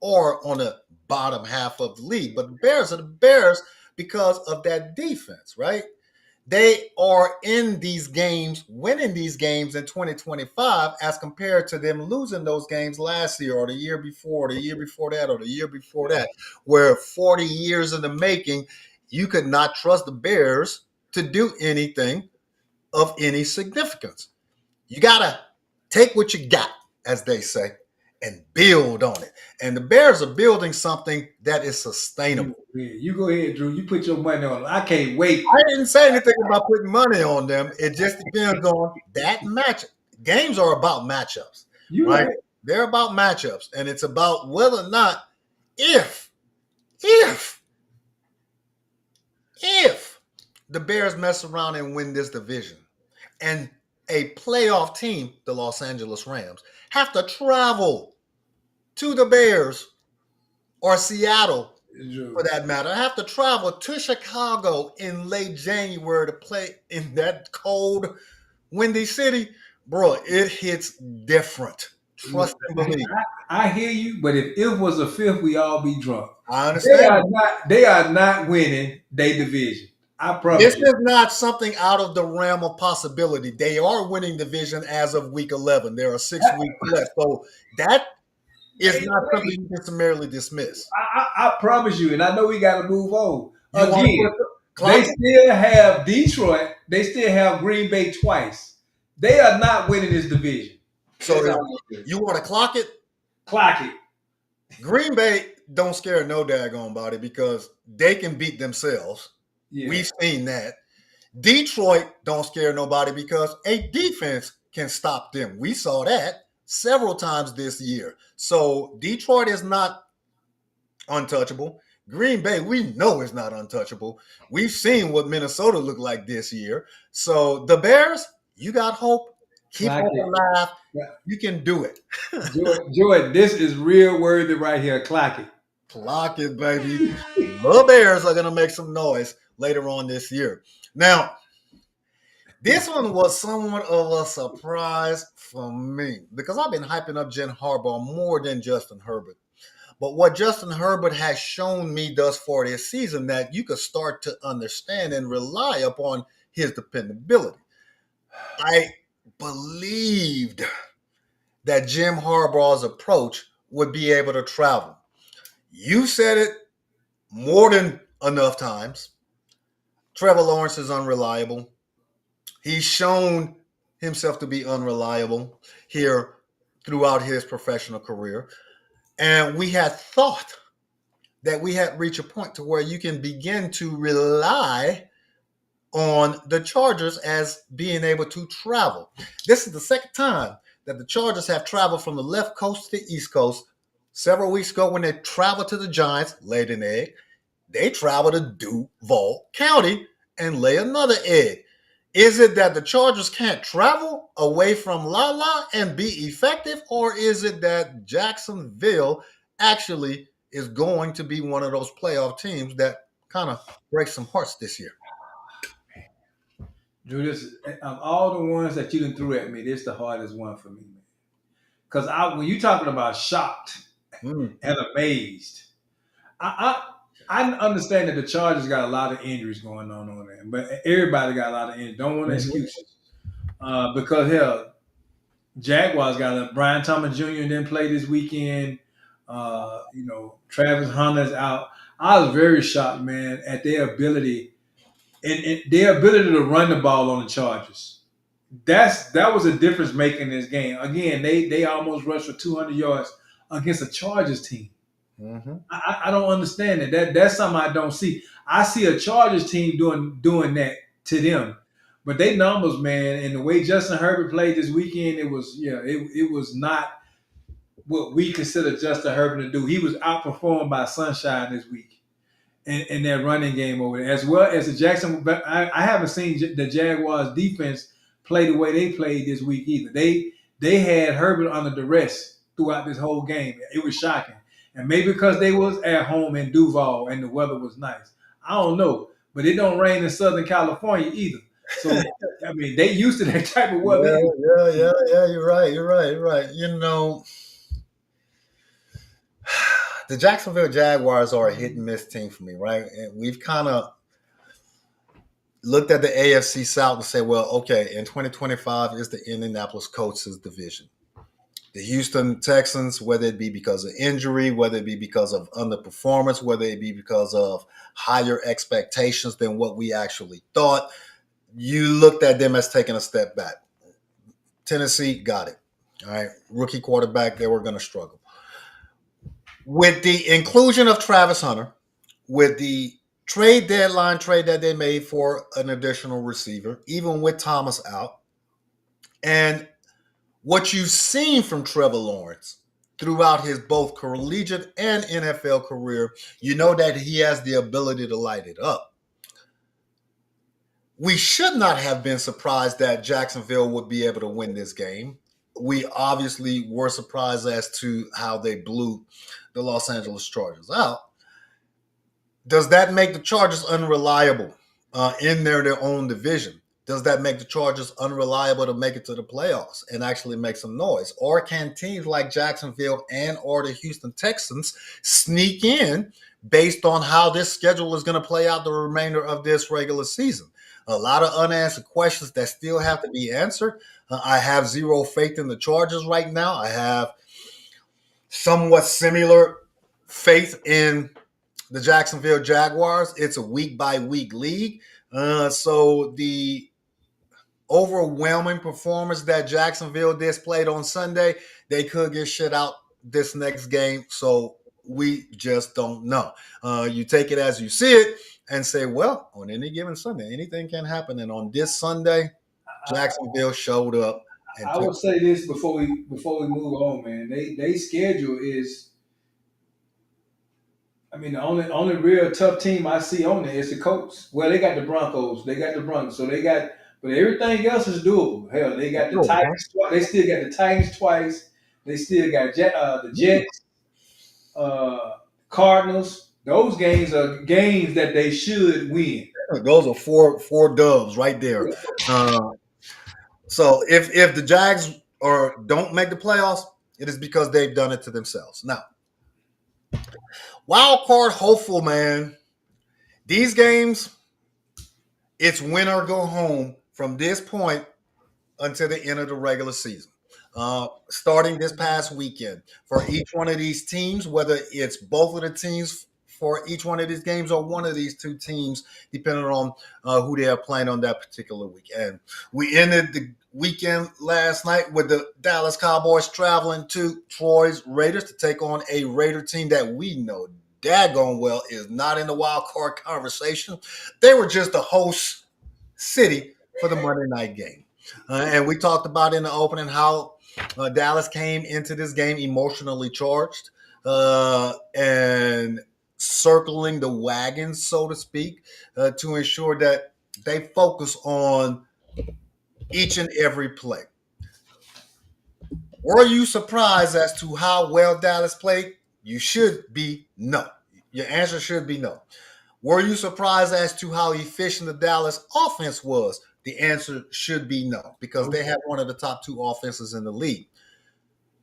D: or on the bottom half of the league. But the Bears are the Bears because of that defense, right? They are in these games, winning these games in 2025 as compared to them losing those games last year or the year before, or the year before that, or the year before that, where 40 years in the making, you could not trust the Bears to do anything of any significance. You got to take what you got, as they say, and build on it. And the Bears are building something that is sustainable.
E: You go ahead, Drew. You put your money on them. I can't wait.
D: I didn't say anything about putting money on them. It just depends on that matchup. Games are about matchups, right? They're about matchups, and it's about whether or not if the Bears mess around and win this division, and a playoff team, the Los Angeles Rams, have to travel to the Bears or Seattle, for that matter, have to travel to Chicago in late January to play in that cold, windy city, bro, it hits different. Trust and believe.
E: I hear you, but if it was a fifth, we all be drunk.
D: I understand.
E: They are not winning their division. I promise
D: This
E: you.
D: is not something out of the realm of possibility. They are winning division as of week 11. There are 6 weeks left. So that is not something you can summarily dismiss.
E: I promise you, and I know we got to move on.
D: You wanna
E: Again,
D: put
E: they
D: clock?
E: still have Detroit. They still have Green Bay twice. They are not winning this division.
D: So
E: That's all.
D: you want to clock it?
E: Clock it.
D: Green Bay don't scare no daggone body because they can beat themselves.
E: Yeah.
D: We've seen that. Detroit don't scare nobody because a defense can stop them. We saw that several times this year. So Detroit is not untouchable. Green Bay, we know is not untouchable. We've seen what Minnesota looked like this year. So the Bears, you got hope. Keep
E: Like
D: hope
E: it.
D: alive.
E: Yeah.
D: You can do it.
E: Jordan, this is real worthy right here. Clock it.
D: Clock it, baby. The Bears are going to make some noise later on this year. Now, this one was somewhat of a surprise for me because I've been hyping up Jim Harbaugh more than Justin Herbert. But what Justin Herbert has shown me thus far this season, that you could start to understand and rely upon his dependability. I believed that Jim Harbaugh's approach would be able to travel. You said it more than enough times. Trevor Lawrence is unreliable. He's shown himself to be unreliable here throughout his professional career. And we had thought that we had reached a point to where you can begin to rely on the Chargers as being able to travel. This is the second time that the Chargers have traveled from the left coast to the east coast. Several weeks ago when they traveled to the Giants, laid an egg. They traveled to Duval County and lay another egg. Is it that the Chargers can't travel away from La and be effective, or is it that Jacksonville actually is going to be one of those playoff teams that kind of breaks some hearts this year?
E: Drew, this of all the ones that you done threw at me, this is the hardest one for me, man. Because when you talking about shocked and amazed, I understand that the Chargers got a lot of injuries going on there, but everybody got a lot of injuries. Don't want excuses. Because hell, Jaguars got Brian Thomas Jr. didn't play this weekend. Travis Hunter's out. I was very shocked, man, at their ability and their ability to run the ball on the Chargers. That was a difference making in this game. Again, they almost rushed for 200 yards against a Chargers team.
D: Mm-hmm.
E: I don't understand it. That's something I don't see. I see a Chargers team doing that to them, but they numbers, man, and the way Justin Herbert played this weekend, it was not what we consider Justin Herbert to do. He was outperformed by Sunshine this week in that running game over there, as well as the Jackson. I haven't seen the Jaguars defense play the way they played this week either. They had Herbert under duress throughout this whole game. It was shocking. And maybe because they was at home in Duval and the weather was nice. I don't know. But it don't rain in Southern California either. So, I mean, they used to that type of weather.
D: Yeah. You're right. You know, the Jacksonville Jaguars are a hit and miss team for me, right? And we've kind of looked at the AFC South and say, well, okay, in 2025 is the Indianapolis Colts' division. The Houston Texans, whether it be because of injury, whether it be because of underperformance, whether it be because of higher expectations than what we actually thought, you looked at them as taking a step back. Tennessee got it. All right. Rookie quarterback, they were going to struggle. With the inclusion of Travis Hunter, with the trade that they made for an additional receiver, even with Thomas out, and what you've seen from Trevor Lawrence throughout his both collegiate and NFL career, you know that he has the ability to light it up. We should not have been surprised that Jacksonville would be able to win this game. We obviously were surprised as to how they blew the Los Angeles Chargers out. Does that make the Chargers unreliable in their own division? Does that make the Chargers unreliable to make it to the playoffs and actually make some noise? Or can teams like Jacksonville and or the Houston Texans sneak in based on how this schedule is going to play out the remainder of this regular season? A lot of unanswered questions that still have to be answered. I have zero faith in the Chargers right now. I have somewhat similar faith in the Jacksonville Jaguars. It's a week-by-week league. So the overwhelming performance that Jacksonville displayed on Sunday, they could get shit out this next game. So we just don't know. You take it as you see it and say, well, on any given Sunday, anything can happen. And on this Sunday, Jacksonville showed up. And
E: I will say this before we move on, man. They schedule is, I mean, the only real tough team I see on there is the Colts. Well, they got the Broncos. So they got, but everything else is doable. Hell, they got the Titans. They still got the Titans twice. They still got the Jets, Cardinals. Those games are games that they should win.
D: Those are four dubs right there. So if the Jags don't make the playoffs, it is because they've done it to themselves. Now, wild card hopeful, man. These games, it's win or go home from this point until the end of the regular season. Starting this past weekend for each one of these teams, whether it's both of the teams for each one of these games or one of these two teams, depending on who they are playing on that particular weekend. We ended the weekend last night with the Dallas Cowboys traveling to Troy's Raiders to take on a Raider team that we know daggone well is not in the wild card conversation. They were just the host city for the Monday night game. And we talked about in the opening how Dallas came into this game emotionally charged and circling the wagons, so to speak, to ensure that they focus on each and every play. Were you surprised as to how well Dallas played? You should be no. Your answer should be no. Were you surprised as to how efficient the Dallas offense was? The answer should be no, because they have one of the top two offenses in the league.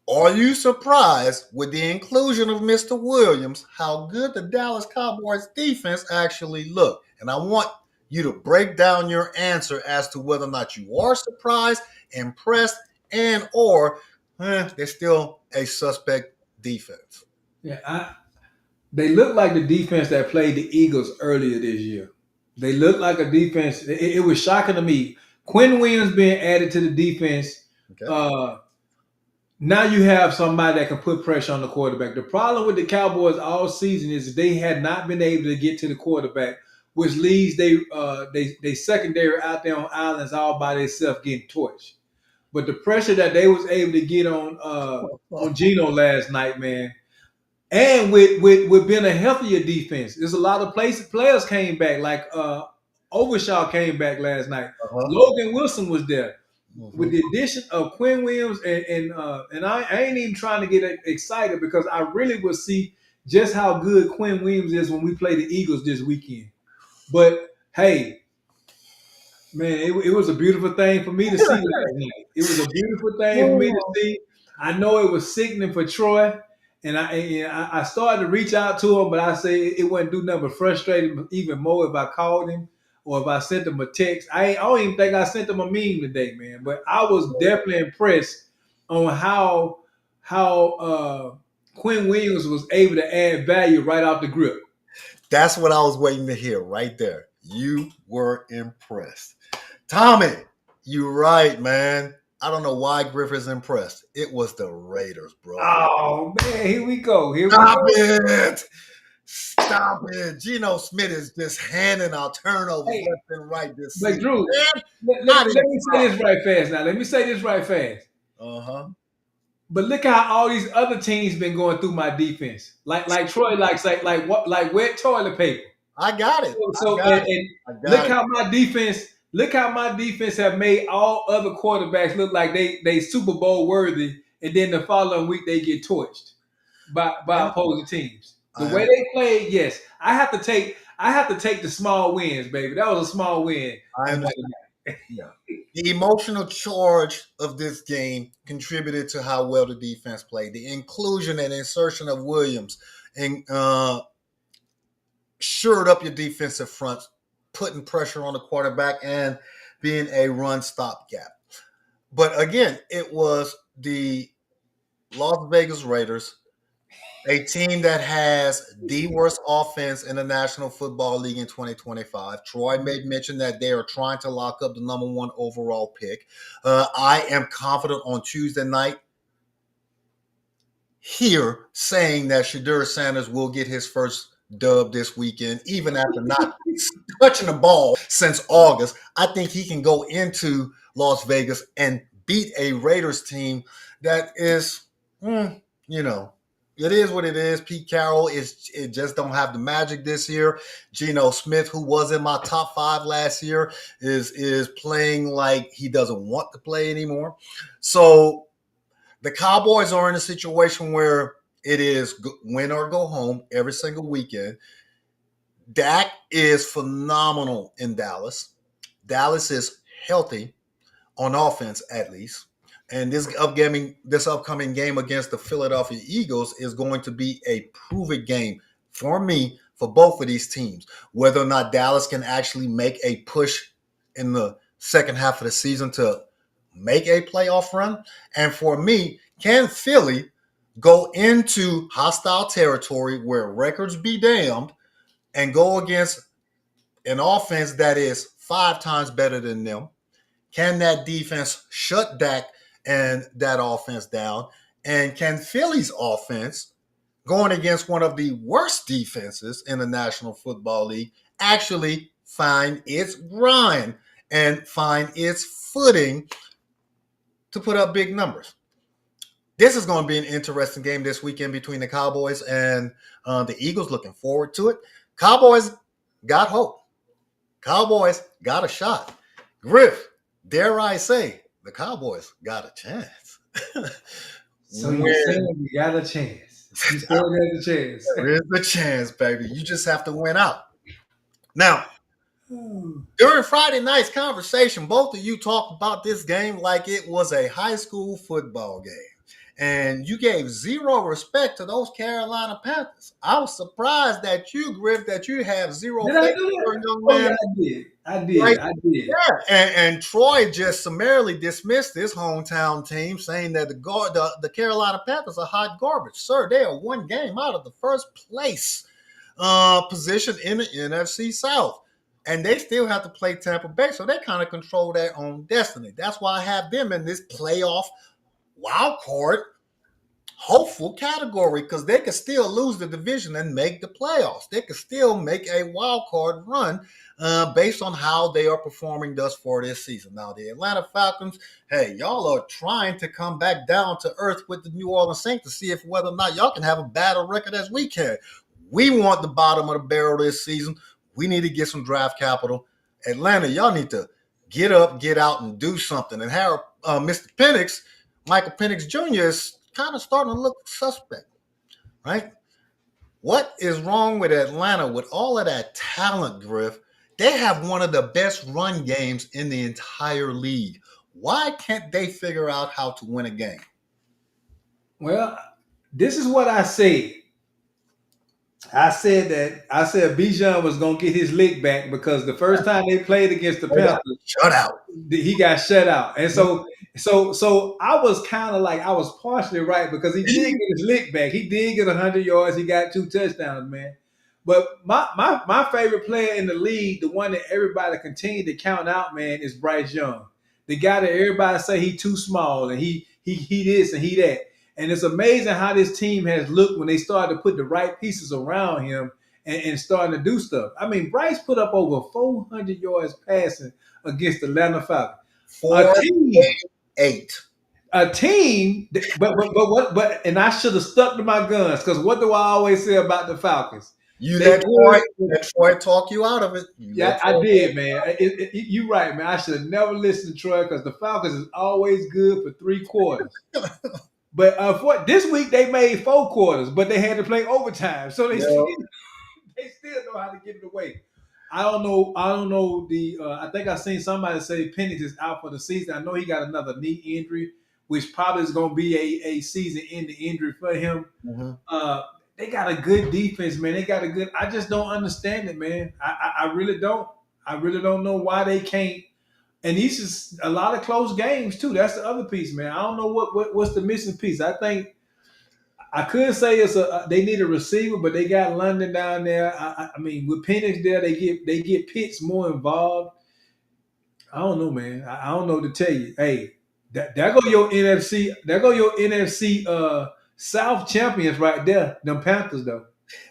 D: Are you surprised with the inclusion of Mr. Williams, how good the Dallas Cowboys defense actually looked? And I want you to break down your answer as to whether or not you are surprised, impressed, and or they're still a suspect defense.
E: Yeah, they look like the defense that played the Eagles earlier this year. They look like a defense. It was shocking to me. Quinn Williams being added to the defense. Okay. Now you have somebody that can put pressure on the quarterback. The problem with the Cowboys all season is they had not been able to get to the quarterback, which leaves they secondary out there on islands all by themselves getting torched. But the pressure that they was able to get on Geno last night, man, and with being a healthier defense, there's a lot of players came back. Like Overshaw came back last night. Logan Wilson was there. With the addition of Quinn Williams and I ain't even trying to get excited because I really will see just how good Quinn Williams is when we play the Eagles this weekend. But hey, man, it was a beautiful thing for me to see last night. It was a beautiful thing for me to see. I know it was sickening for Troy, and I started to reach out to him, but I say it wouldn't do nothing but frustrate him even more if I called him. Or if I sent them a text. I don't even think I sent them a meme today, man. But I was definitely impressed on how Quinn Williams was able to add value right off the grip.
D: That's what I was waiting to hear right there. You were impressed. Tommy, you're right, man. I don't know why Griffith's impressed. It was the Raiders, bro.
E: Oh, man, here we go.
D: Stop it. Geno Smith is just handing out turnovers left and right this season.
E: But Drew, let me say this right fast now. Let me say this right fast. But look how all these other teams been going through my defense. Like Troy likes like wet toilet paper.
D: I got it.
E: So
D: I got it.
E: and
D: I got
E: look
D: it.
E: how my defense have made all other quarterbacks look like they Super Bowl worthy, and then the following week they get torched by opposing teams. The way they played, yes, I have to take the small wins, baby. That was a small win.
D: I understand. Yeah. The emotional charge of this game contributed to how well the defense played. The inclusion and insertion of Williams and shored up your defensive front, putting pressure on the quarterback and being a run stopgap. But again, it was the Las Vegas Raiders, a team that has the worst offense in the National Football League in 2025. Troy made mention that they are trying to lock up the number 1 overall pick. I am confident on Tuesday night here saying that Shedeur Sanders will get his first dub this weekend, even after not touching the ball since August. I think he can go into Las Vegas and beat a Raiders team that is, it is what it is. Pete Carroll it just don't have the magic this year. Geno Smith, who was in my top 5 last year, is playing like he doesn't want to play anymore. So the Cowboys are in a situation where it is win or go home every single weekend. Dak is phenomenal in Dallas. Dallas is healthy on offense, at least. And this upcoming game against the Philadelphia Eagles is going to be a prove-it game for me for both of these teams. Whether or not Dallas can actually make a push in the second half of the season to make a playoff run. And for me, can Philly go into hostile territory where records be damned and go against an offense that is 5 times better than them? Can that defense shut Dak and that offense down? And can Philly's offense, going against one of the worst defenses in the National Football League, actually find its grind and find its footing to put up big numbers? This is going to be an interesting game this weekend between the Cowboys and the Eagles. Looking forward to it. Cowboys got hope. Cowboys got a shot. Griff, dare I say, the Cowboys got a chance.
E: So you're saying we got a chance. You still got a chance.
D: There is a chance, baby. You just have to win out. Now, during Friday night's conversation, both of you talked about this game like it was a high school football game. And you gave zero respect to those Carolina Panthers. I was surprised that you, Griff, that you have zero faith in your young man.
E: I did.
D: Like,
E: I did.
D: Yeah, and Troy just summarily dismissed this hometown team, saying that the Carolina Panthers are hot garbage. Sir, they are 1 game out of the first place position in the NFC South. And they still have to play Tampa Bay, so they kind of control their own destiny. That's why I have them in this playoff wild card hopeful category, because they could still lose the division and make the playoffs. They could still make a wild card run based on how they are performing thus far this season. Now, the Atlanta Falcons, hey, y'all are trying to come back down to earth with the New Orleans Saints to see if whether or not y'all can have a better record as we can. We want the bottom of the barrel this season. We need to get some draft capital. Atlanta, y'all need to get up, get out, and do something. And Mr. Penix, Michael Penix Jr. is kind of starting to look suspect, right? What is wrong with Atlanta with all of that talent, Griff? They have one of the best run games in the entire league. Why can't they figure out how to win a game?
E: Well, this is what I said. I said Bijan was going to get his lick back because the first time they played against the Panthers, he got shut out. And so I was kind of like, I was partially right because he did get his lick back. He did get 100 yards. He got 2 touchdowns, man. But my favorite player in the league, the one that everybody continued to count out, man, is Bryce Young. The guy that everybody say he too small and he this and he that. And it's amazing how this team has looked when they started to put the right pieces around him and starting to do stuff. I mean, Bryce put up over 400 yards passing against the Atlanta Falcons.
D: 4-8.
E: a team, and I should have stuck to my guns because what do I always say about the Falcons?
D: You
E: They
D: let
E: good.
D: Troy talk you out of it. You
E: Yeah,
D: let
E: I
D: Troy
E: did, man. You're right, man. I should have never listened to Troy because the Falcons is always good for 3 quarters. But for this week they made 4 quarters, but they had to play overtime, so they still know how to give it away. I don't know. I think I seen somebody say Penix is out for the season. I know he got another knee injury, which probably is going to be a season-ending injury for him.
D: Mhm.
E: They got a good defense, man. They got a good. I just don't understand it, man. I really don't. I really don't know why they can't. And these is a lot of close games too. That's the other piece, man. I don't know what's the missing piece. I think I could say they need a receiver, but they got London down there. I mean, with Penix there, they get Pitts more involved. I don't know, man. I don't know what to tell you. Hey, there go your NFC. There go your NFC South champions right there. Them Panthers though.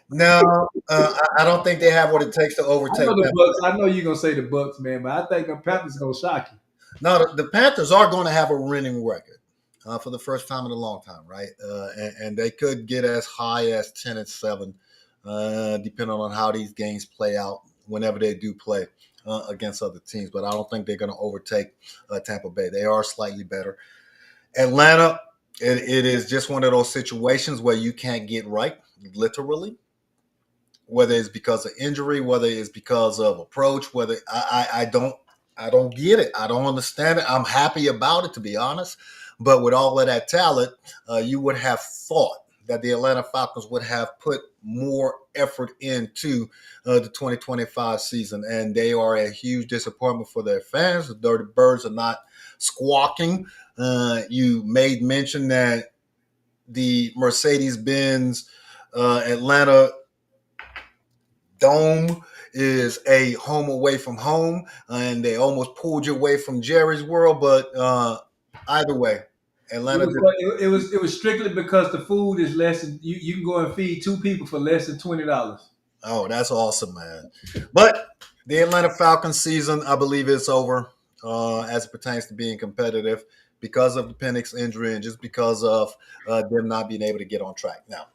D: No, I don't think they have what it takes to
E: I
D: overtake
E: know the
D: them.
E: Bucks. I know you're gonna say the Bucks, man, but I think the Panthers gonna shock you.
D: No, the Panthers are going to have a winning record for the first time in a long time, right? And they could get as high as 10-7, depending on how these games play out whenever they do play against other teams. But I don't think they're going to overtake Tampa Bay. They are slightly better. Atlanta, it is just one of those situations where you can't get right, literally. Whether it's because of injury, whether it's because of approach, whether I don't get it. I don't understand it. I'm happy about it, to be honest. But with all of that talent, you would have thought that the Atlanta Falcons would have put more effort into the 2025 season. And they are a huge disappointment for their fans. The Dirty Birds are not squawking. You made mention that the Mercedes-Benz Atlanta Dome is a home away from home, and they almost pulled you away from Jerry's World. But either way, Atlanta.
E: It was strictly because the food is less than you can go and feed 2 people for less than $20.
D: Oh, that's awesome, man. But the Atlanta Falcons season, I believe it's over as it pertains to being competitive because of the Penix injury and just because of them not being able to get on track. Now,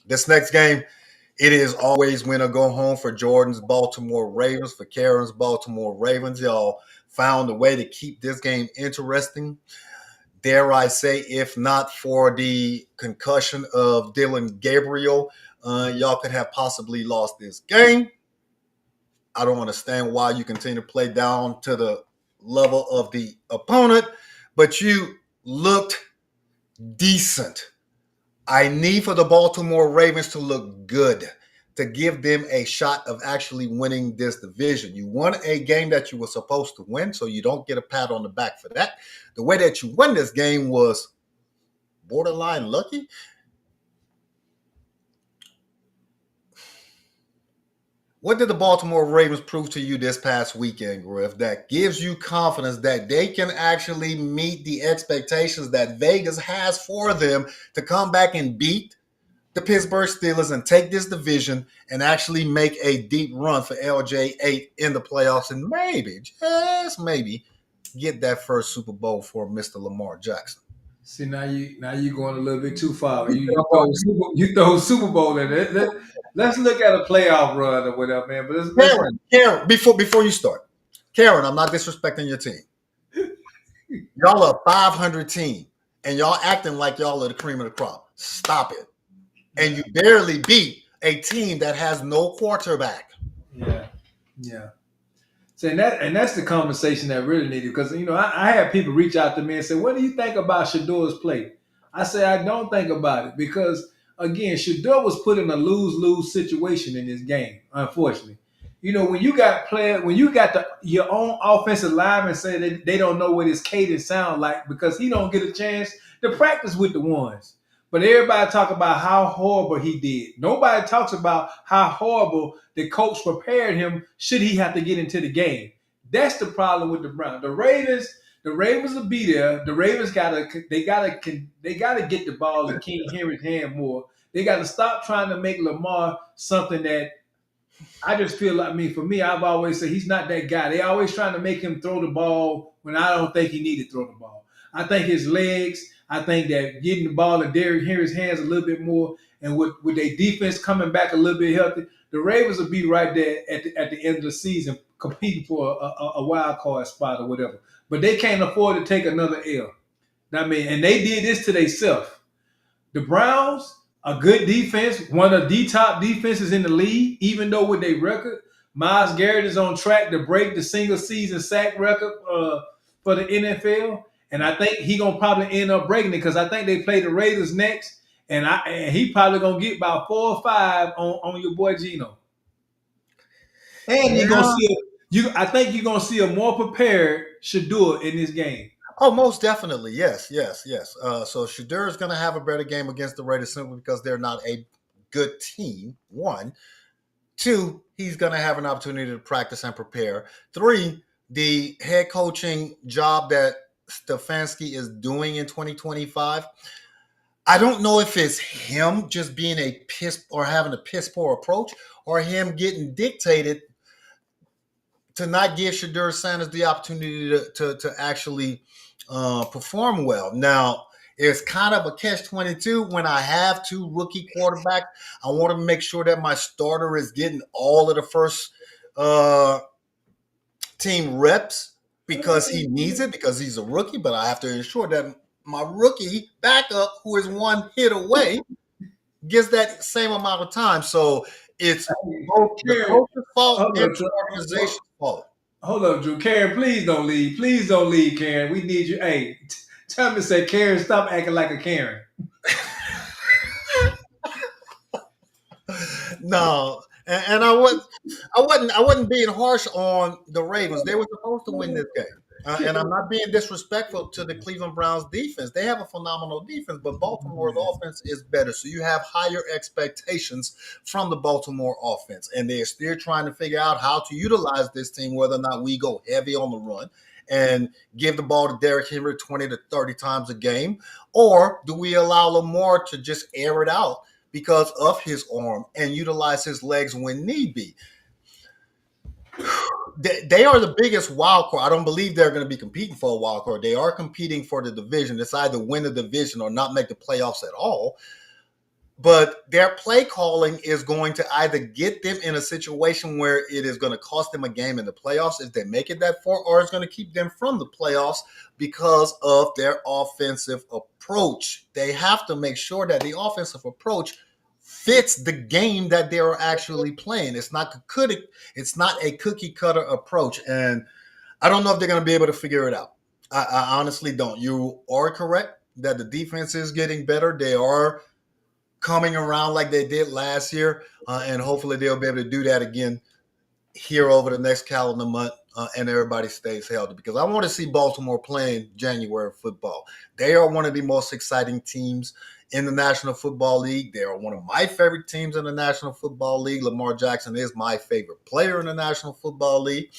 D: this next game, it is always win or go home for Jordan's Baltimore Ravens, for Karen's Baltimore Ravens. Y'all found a way to keep this game interesting. Dare I say, if not for the concussion of Dylan Gabriel, y'all could have possibly lost this game. I don't understand why you continue to play down to the level of the opponent, but you looked decent. I need for the Baltimore Ravens to look good to give them a shot of actually winning this division. You won a game that you were supposed to win, so you don't get a pat on the back for that. The way that you won this game was borderline lucky. What did the Baltimore Ravens prove to you this past weekend, Griff, that gives you confidence that they can actually meet the expectations that Vegas has for them to come back and beat the Pittsburgh Steelers and take this division and actually make a deep run for LJ8 in the playoffs and maybe, just maybe, get that first Super Bowl for Mr. Lamar Jackson?
E: See, now you going a little bit too far. You throw Super Bowl in it. Let's look at a playoff run or whatever, man. But
D: Karen, before you start, Karen, I'm not disrespecting your team. Y'all are a 500 team, and y'all acting like y'all are the cream of the crop. Stop it. And you barely beat a team that has no quarterback.
E: Yeah. So and that's the conversation that really needed because I had people reach out to me and say, "What do you think about Shadour's play?" I say I don't think about it because again, Shadour was put in a lose-lose situation in this game. Unfortunately, when you got your own offensive lineman say that they don't know what his cadence sound like because he don't get a chance to practice with the ones. But everybody talk about how horrible he did. Nobody talks about how horrible the coach prepared him should he have to get into the game. That's the problem with the Browns. The Ravens will be there. The Ravens gotta get the ball in King Henry's hand more. They gotta stop trying to make Lamar something that I just feel like for me, I've always said he's not that guy. They always trying to make him throw the ball when I don't think he need to throw the ball. I think his legs, I think that getting the ball in Derrick Henry's hands a little bit more, and with their defense coming back a little bit healthy, the Ravens will be right there at the end of the season competing for a wild card spot or whatever. But they can't afford to take another L. I mean, and they did this to themselves. The Browns, a good defense, one of the top defenses in the league, even though with their record, Myles Garrett is on track to break the single season sack record for the NFL. And I think he's going to probably end up breaking it because I think they play the Raiders next. And he probably going to get about 4 or 5 on your boy Geno. And you're going to see I think you're going to see a more prepared Shador in this game.
D: Oh, most definitely. Yes. So Shador is going to have a better game against the Raiders simply because they're not a good team, 1. 2, he's going to have an opportunity to practice and prepare. 3, the head coaching job that Stefanski is doing in 2025, I don't know if it's him just being a piss or having a piss poor approach or him getting dictated to not give Shador Sanders the opportunity to actually perform well. Now, it's kind of a catch-22 when I have 2 rookie quarterbacks. I want to make sure that my starter is getting all of the first team reps because he needs it because he's a rookie, but I have to ensure that my rookie backup, who is 1 hit away, gets that same amount of time. So it's both the coach's fault and the organization's fault.
E: Hold up, Drew. Karen, please don't leave. Please don't leave, Karen. We need you. Hey, tell me, say, Karen, stop acting like a Karen.
D: No, and I wasn't being harsh on the Ravens. They were supposed to win this game. And I'm not being disrespectful to the Cleveland Browns defense. They have a phenomenal defense, but Baltimore's offense is better. So you have higher expectations from the Baltimore offense. And they're still trying to figure out how to utilize this team, whether or not we go heavy on the run and give the ball to Derrick Henry 20 to 30 times a game, or do we allow Lamar to just air it out because of his arm and utilize his legs when need be? They are the biggest wild card. I don't believe they're going to be competing for a wild card. They are competing for the division. It's either win the division or not make the playoffs at all. But their play calling is going to either get them in a situation where it is going to cost them a game in the playoffs if they make it that far, or it's going to keep them from the playoffs because of their offensive approach. They have to make sure that the offensive approach fits the game that they are actually playing. It's not a cookie cutter approach, and I don't know if they're going to be able to figure it out. I honestly don't. You are correct that the defense is getting better. They are coming around like they did last year, and hopefully they'll be able to do that again here over the next calendar month, and everybody stays healthy, because I want to see Baltimore playing January football. They are one of the most exciting teams in the National Football League. They are one of my favorite teams in the National Football League. Lamar Jackson is my favorite player in the National Football League.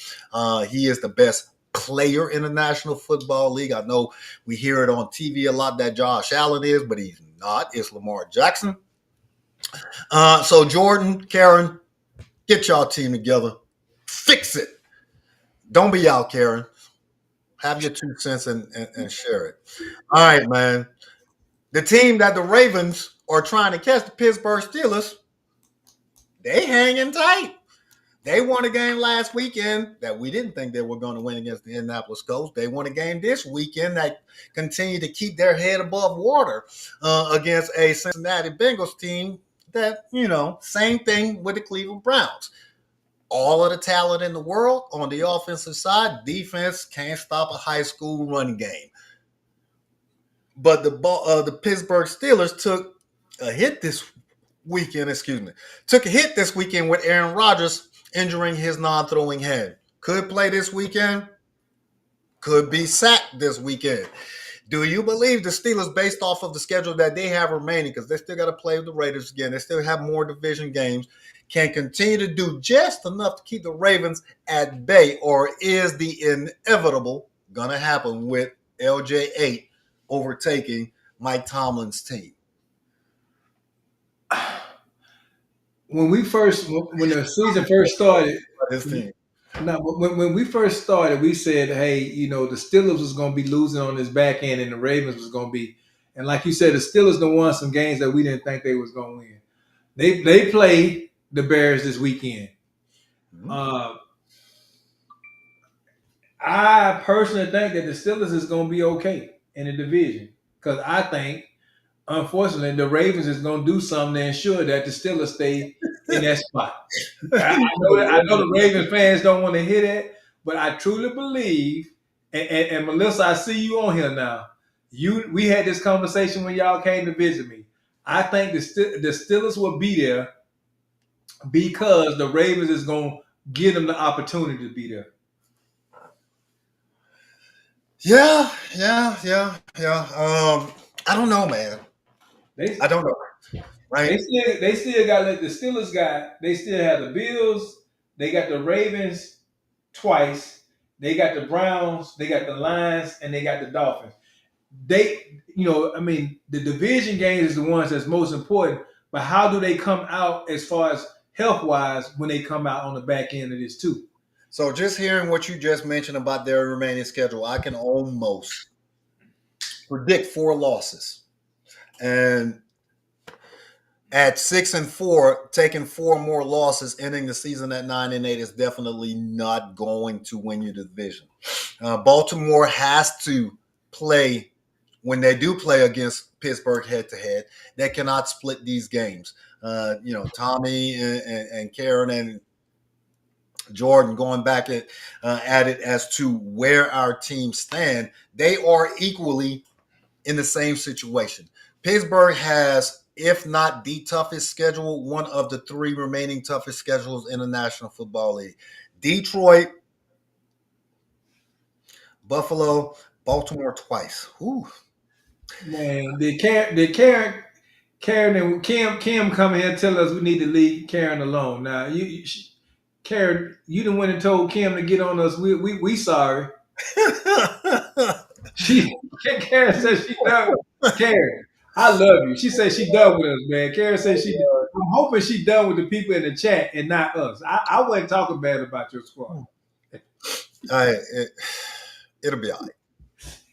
D: He is the best player in the National Football League. I know we hear it on TV a lot that Josh Allen is, but he's not. It's Lamar Jackson. So Jordan, Karen, get y'all team together. Fix it. Don't be out, Karen. Have your 2 cents and share it. All right, man. The team that the Ravens are trying to catch, the Pittsburgh Steelers, they hanging tight. They won a game last weekend that we didn't think they were going to win against the Indianapolis Colts. They won a game this weekend that continued to keep their head above water against a Cincinnati Bengals team that, same thing with the Cleveland Browns. All of the talent in the world on the offensive side, defense can't stop a high school run game. But the Pittsburgh Steelers took a hit this weekend with Aaron Rodgers injuring his non-throwing hand. Could play this weekend, could be sacked this weekend. Do you believe the Steelers, based off of the schedule that they have remaining, because they still got to play with the Raiders again, they still have more division games, can continue to do just enough to keep the Ravens at bay, or is the inevitable going to happen with LJ8 overtaking Mike Tomlin's team?
E: When the season first started,
D: His team.
E: Now, when we first started, we said, hey, you know, the Steelers was going to be losing on this back end, and the Ravens was going to be, and like you said, the Steelers done won some games that we didn't think they was going to win. They play the Bears this weekend. Uh, I personally think that the Steelers is going to be okay in the division because I think, unfortunately, the Ravens is going to do something to ensure that the Steelers stay in that spot. I know the Ravens fans don't want to hear that, but I truly believe, and Melissa, I see you on here now. We had this conversation when y'all came to visit me. I think the Steelers will be there because the Ravens is going to give them the opportunity to be there.
D: Yeah. I don't know, man. I don't know. Right?
E: They still got the Steelers they still have the Bills, they got the Ravens twice, they got the Browns, they got the Lions, and they got the Dolphins. The division games is the ones that's most important, but how do they come out as far as health wise when they come out on the back end of this too?
D: So just hearing what you just mentioned about their remaining schedule, I can almost predict 4 losses. And at 6-4, taking 4 more losses, ending the season at 9-8 is definitely not going to win you the division. Baltimore has to play, when they do play against Pittsburgh head-to-head, they cannot split these games. Tommy and Karen and Jordan going back at it as to where our teams stand, they are equally in the same situation. Pittsburgh has, if not the toughest schedule, one of the 3 remaining toughest schedules in the National Football League. Detroit, Buffalo, Baltimore twice. Ooh.
E: Man, did Karen and Kim come here and tell us we need to leave Karen alone? Now Karen, you done went and told Kim to get on us. We sorry. Karen said she done. Karen, I love you. She said she done with us, man. Karen said I'm hoping she done with the people in the chat and not us. I wasn't talking bad about your squad.
D: It'll be all right.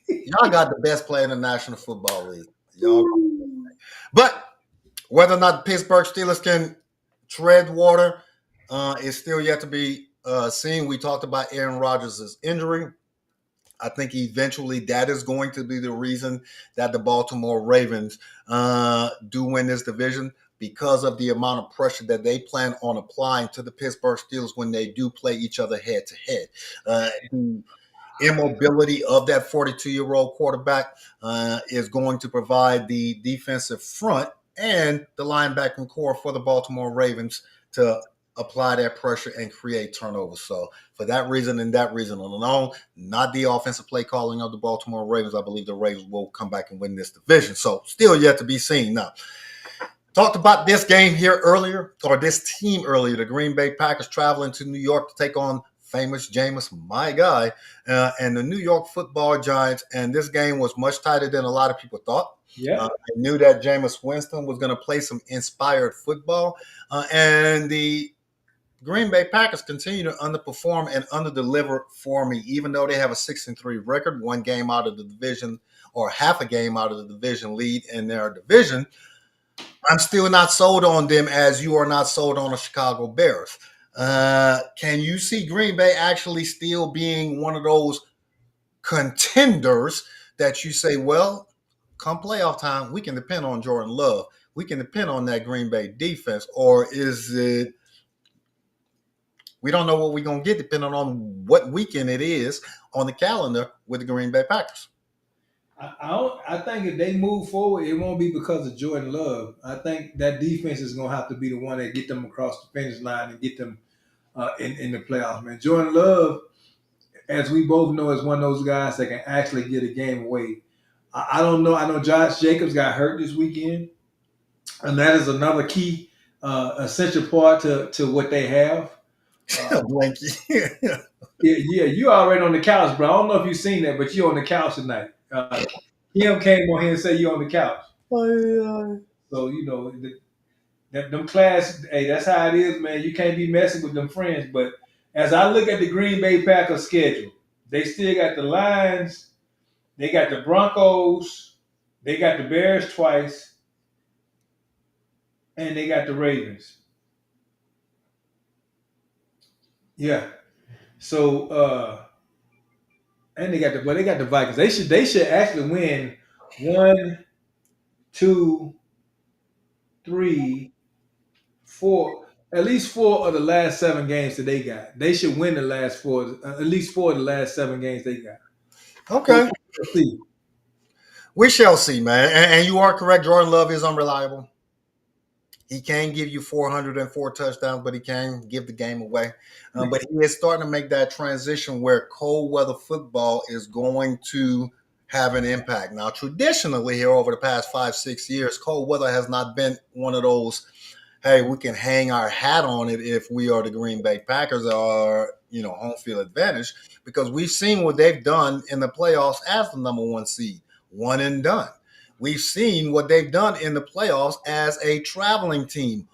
D: Y'all got the best player in the National Football League. But whether or not the Pittsburgh Steelers can tread water is still yet to be seen. We talked about Aaron Rodgers' injury. I think eventually that is going to be the reason that the Baltimore Ravens do win this division, because of the amount of pressure that they plan on applying to the Pittsburgh Steelers when they do play each other head-to-head. The immobility of that 42-year-old quarterback is going to provide the defensive front and the linebacking core for the Baltimore Ravens to apply that pressure and create turnovers. So for that reason and that reason alone, not the offensive play calling of the Baltimore Ravens, I believe the Ravens will come back and win this division. So still yet to be seen. Now, talked about this game here earlier, or this team earlier, the Green Bay Packers traveling to New York to take on famous Jameis, my guy, and the New York Football Giants. And this game was much tighter than a lot of people thought.
E: Yeah,
D: I knew that Jameis Winston was going to play some inspired football, and the Green Bay Packers continue to underperform and underdeliver for me, even though they have a 6-3 record, 1 game out of the division, or half a game out of the division lead in their division. I'm still not sold on them, as you are not sold on the Chicago Bears. Can you see Green Bay actually still being one of those contenders that you say, well, come playoff time, we can depend on Jordan Love, we can depend on that Green Bay defense? Or is it, we don't know what we're going to get depending on what weekend it is on the calendar with the Green Bay Packers?
E: I think if they move forward, it won't be because of Jordan Love. I think that defense is going to have to be the one that get them across the finish line and get them in the playoffs, man. Jordan Love, as we both know, is one of those guys that can actually get a game away. I don't know. I know Josh Jacobs got hurt this weekend, and that is another key, essential part to what they have.
D: Blanky.
E: Yeah, you already on the couch, bro. I don't know if you've seen that, but you're on the couch tonight. Kim came on here and said you're on the couch. So, you know, them class, hey, that's how it is, man. You can't be messing with them friends. But, as I look at the Green Bay Packers schedule, they still got the Lions, they got the Broncos, they got the Bears twice, and they got the Ravens. Yeah. So and they got the Vikings. They should actually win 1, 2, 3, 4, at least 4 of the last 7 games that they got. They should win the last 4, at least 4 of the last 7 games they got.
D: Okay.
E: Let's see.
D: We shall see, man. And you are correct. Jordan Love is unreliable. He can give you 404 touchdowns, but he can give the game away. But he is starting to make that transition where cold weather football is going to have an impact. Now, traditionally here over the past 5-6 years, cold weather has not been one of those, hey, we can hang our hat on it if we are the Green Bay Packers or, home field advantage, because we've seen what they've done in the playoffs as the number 1 seed, one and done. We've seen what they've done in the playoffs as a traveling team.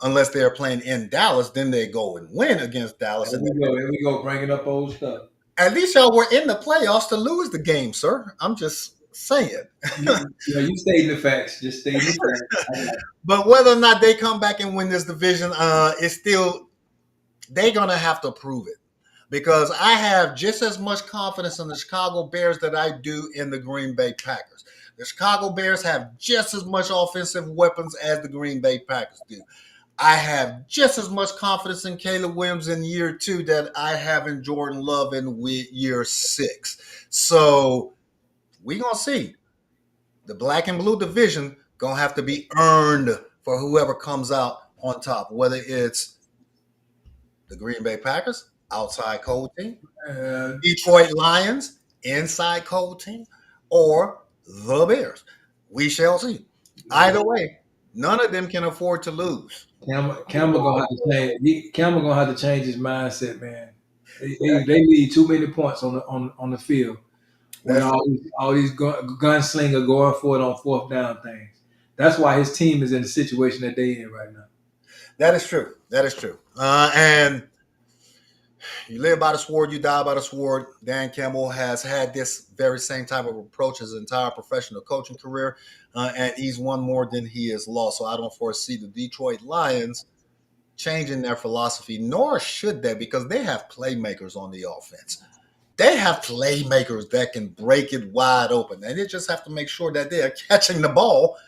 D: Unless they're playing in Dallas, then they go and win against Dallas.
E: Here we go, bringing up old stuff.
D: At least y'all were in the playoffs to lose the game, sir. I'm just saying.
E: You stating the facts. Just stating the facts.
D: But whether or not they come back and win this division, it's still, they're going to have to prove it. Because I have just as much confidence in the Chicago Bears that I do in the Green Bay Packers. The Chicago Bears have just as much offensive weapons as the Green Bay Packers do. I have just as much confidence in Caleb Williams in year 2 that I have in Jordan Love in year 6. So we're going to see. The black and blue division going to have to be earned for whoever comes out on top, whether it's the Green Bay Packers, outside cold team, Detroit Lions, inside cold team, or the Bears. We shall see. Either way, none of them can afford to lose.
E: Campbell gonna have to change his mindset, man. They need too many points on the field when all these gunslinger going for it on 4th down things. That's why his team is in the situation that they in right now.
D: That is true. And you live by the sword, you die by the sword. Dan Campbell has had this very same type of approach his entire professional coaching career, and he's won more than he has lost. So I don't foresee the Detroit Lions changing their philosophy, nor should they, because they have playmakers on the offense. They have playmakers that can break it wide open, and they just have to make sure that they are catching the ball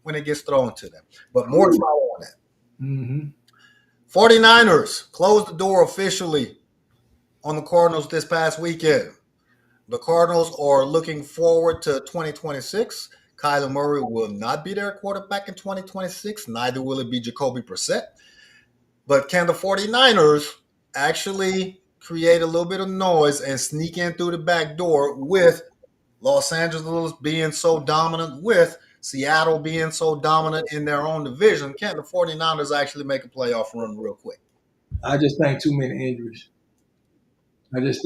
D: when it gets thrown to them. But more to follow on that.
E: Mm-hmm.
D: 49ers closed the door officially on the Cardinals this past weekend. The Cardinals are looking forward to 2026. Kyler Murray will not be their quarterback in 2026. Neither will it be Jacoby Brissett. But can the 49ers actually create a little bit of noise and sneak in through the back door with Los Angeles being so dominant, with Seattle being so dominant in their own division? Can the 49ers actually make a playoff run real quick?
E: I just think too many injuries. I just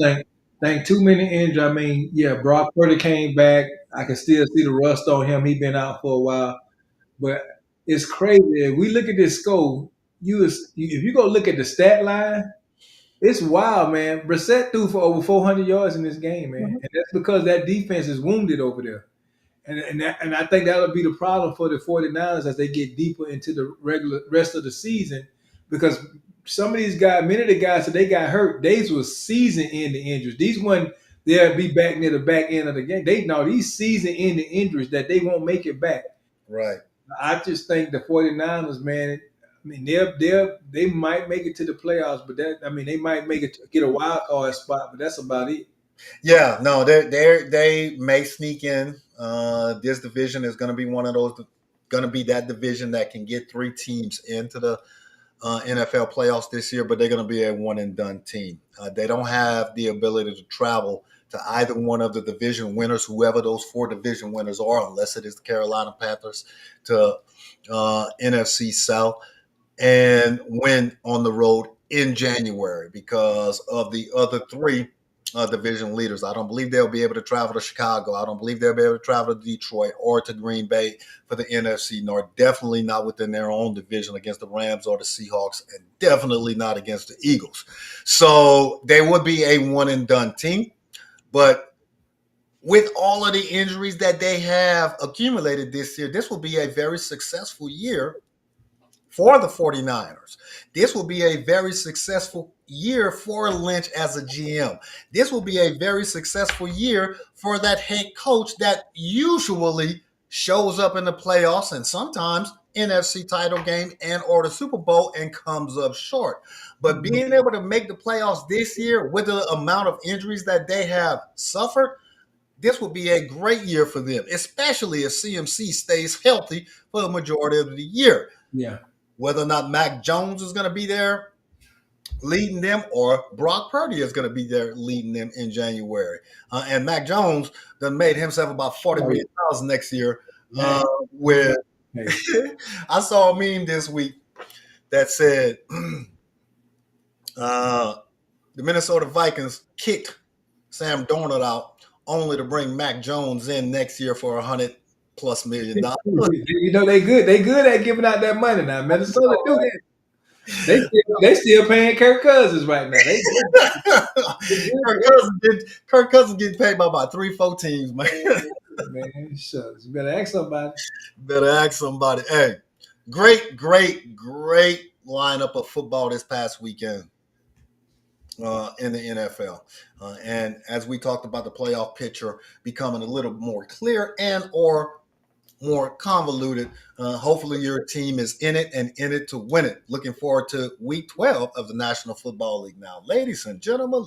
E: think too many injuries. I mean, yeah, Brock Purdy came back. I can still see the rust on him. He's been out for a while. But it's crazy. If we look at this score, if you go look at the stat line, it's wild, man. Brissett threw for over 400 yards in this game, man. Mm-hmm. And that's because that defense is wounded over there. And I think that'll be the problem for the 49ers as they get deeper into the rest of the season, because some of these guys, many of the guys that they got hurt, these was season-ending injuries. These one they'll be back near the back end of the game. These season-ending injuries that they won't make it back.
D: Right.
E: I just think the 49ers, man, I mean, they might make it to the playoffs, but they might make it to get a wild card spot, but that's about it.
D: Yeah, no, they may sneak in. This division is going to be one of those, going to be that division that can get 3 teams into the NFL playoffs this year, but they're going to be a one and done team. They don't have the ability to travel to either one of the division winners, whoever those 4 division winners are, unless it is the Carolina Panthers, to NFC South and win on the road in January, because of the other 3 division leaders. I don't believe they'll be able to travel to Chicago. I don't believe they'll be able to travel to Detroit or to Green Bay for the NFC, nor definitely not within their own division against the Rams or the Seahawks, and definitely not against the Eagles. So they would be a one-and-done team. But with all of the injuries that they have accumulated this year, this will be a very successful year for the 49ers. This will be a very successful year for Lynch as a GM. This will be a very successful year for that head coach that usually shows up in the playoffs and sometimes NFC title game and or the Super Bowl and comes up short. But being able to make the playoffs this year with the amount of injuries that they have suffered, this will be a great year for them, especially if CMC stays healthy for the majority of the year.
E: Yeah.
D: Whether or not Mac Jones is going to be there leading them or Brock Purdy is going to be there leading them in January. And Mac Jones done made himself about $40 million next year. With I saw a meme this week that said the Minnesota Vikings kicked Sam Darnold out only to bring Mac Jones in next year for $100+ million.
E: You know they good. They good at giving out that money now. Minnesota do that. They still paying Kirk Cousins right now.
D: Kirk Cousins getting paid by about 3-4 teams, man.
E: Man, shucks. You better ask somebody. Hey,
D: great lineup of football this past weekend in the NFL. And as we talked about the playoff picture becoming a little more clear and or more convoluted, hopefully your team is in it and in it to win it. Looking forward to week 12 of the National Football League. Now, ladies and gentlemen,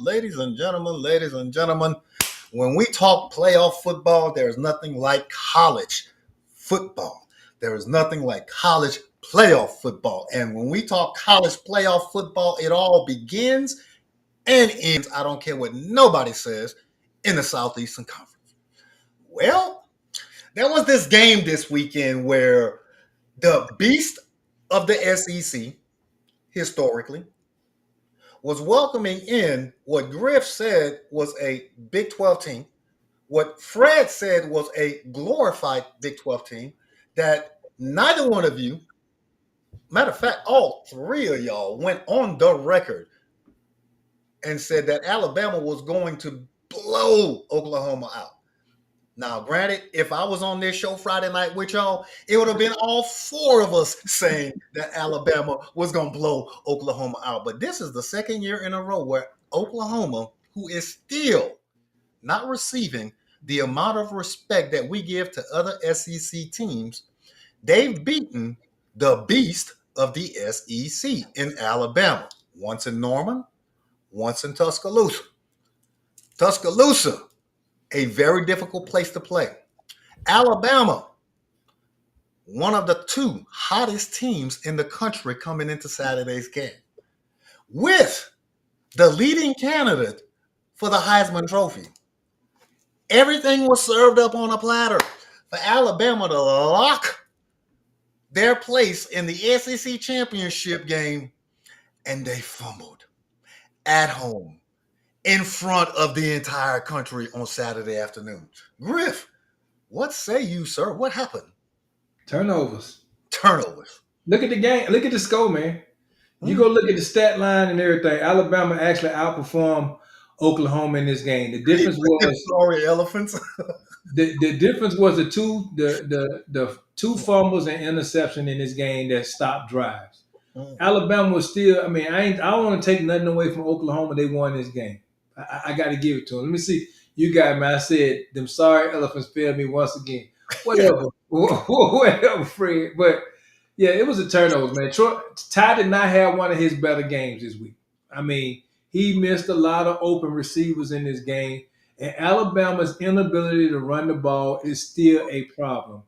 D: when we talk playoff football, there's nothing like college football. There is nothing like college playoff football. And when we talk college playoff football, it all begins and ends, I don't care what nobody says, in the Southeastern Conference. Well, there was this game this weekend where the beast of the SEC, historically, was welcoming in what Griff said was a Big 12 team, what Fred said was a glorified Big 12 team, that neither one of you, matter of fact, all three of y'all went on the record and said that Alabama was going to blow Oklahoma out. Now, granted, if I was on this show Friday night with y'all, it would have been all four of us saying that Alabama was going to blow Oklahoma out. But this is the second year in a row where Oklahoma, who is still not receiving the amount of respect that we give to other SEC teams, they've beaten the beast of the SEC in Alabama. Once in Norman, once in Tuscaloosa. Tuscaloosa, a very difficult place to play. Alabama, one of the two hottest teams in the country coming into Saturday's game, with the leading candidate for the Heisman Trophy. Everything was served up on a platter for Alabama to lock their place in the SEC championship game, and they fumbled at home in front of the entire country on Saturday afternoon. Griff, what say you, sir? What happened?
E: Turnovers.
D: Look
E: at the game. Look at the score, man. You go look at the stat line and everything. Alabama actually outperformed Oklahoma in this game. The difference was
D: sorry, elephants.
E: the difference was the two fumbles and interception in this game that stopped drives. Alabama was still. I mean, I don't want to take nothing away from Oklahoma. They won this game. I got to give it to them. Let me see. You got me. I said them sorry elephants failed me once again. Whatever, Fred. But yeah, it was a turnover, man. Ty did not have one of his better games this week. I mean, he missed a lot of open receivers in this game, and Alabama's inability to run the ball is still a problem.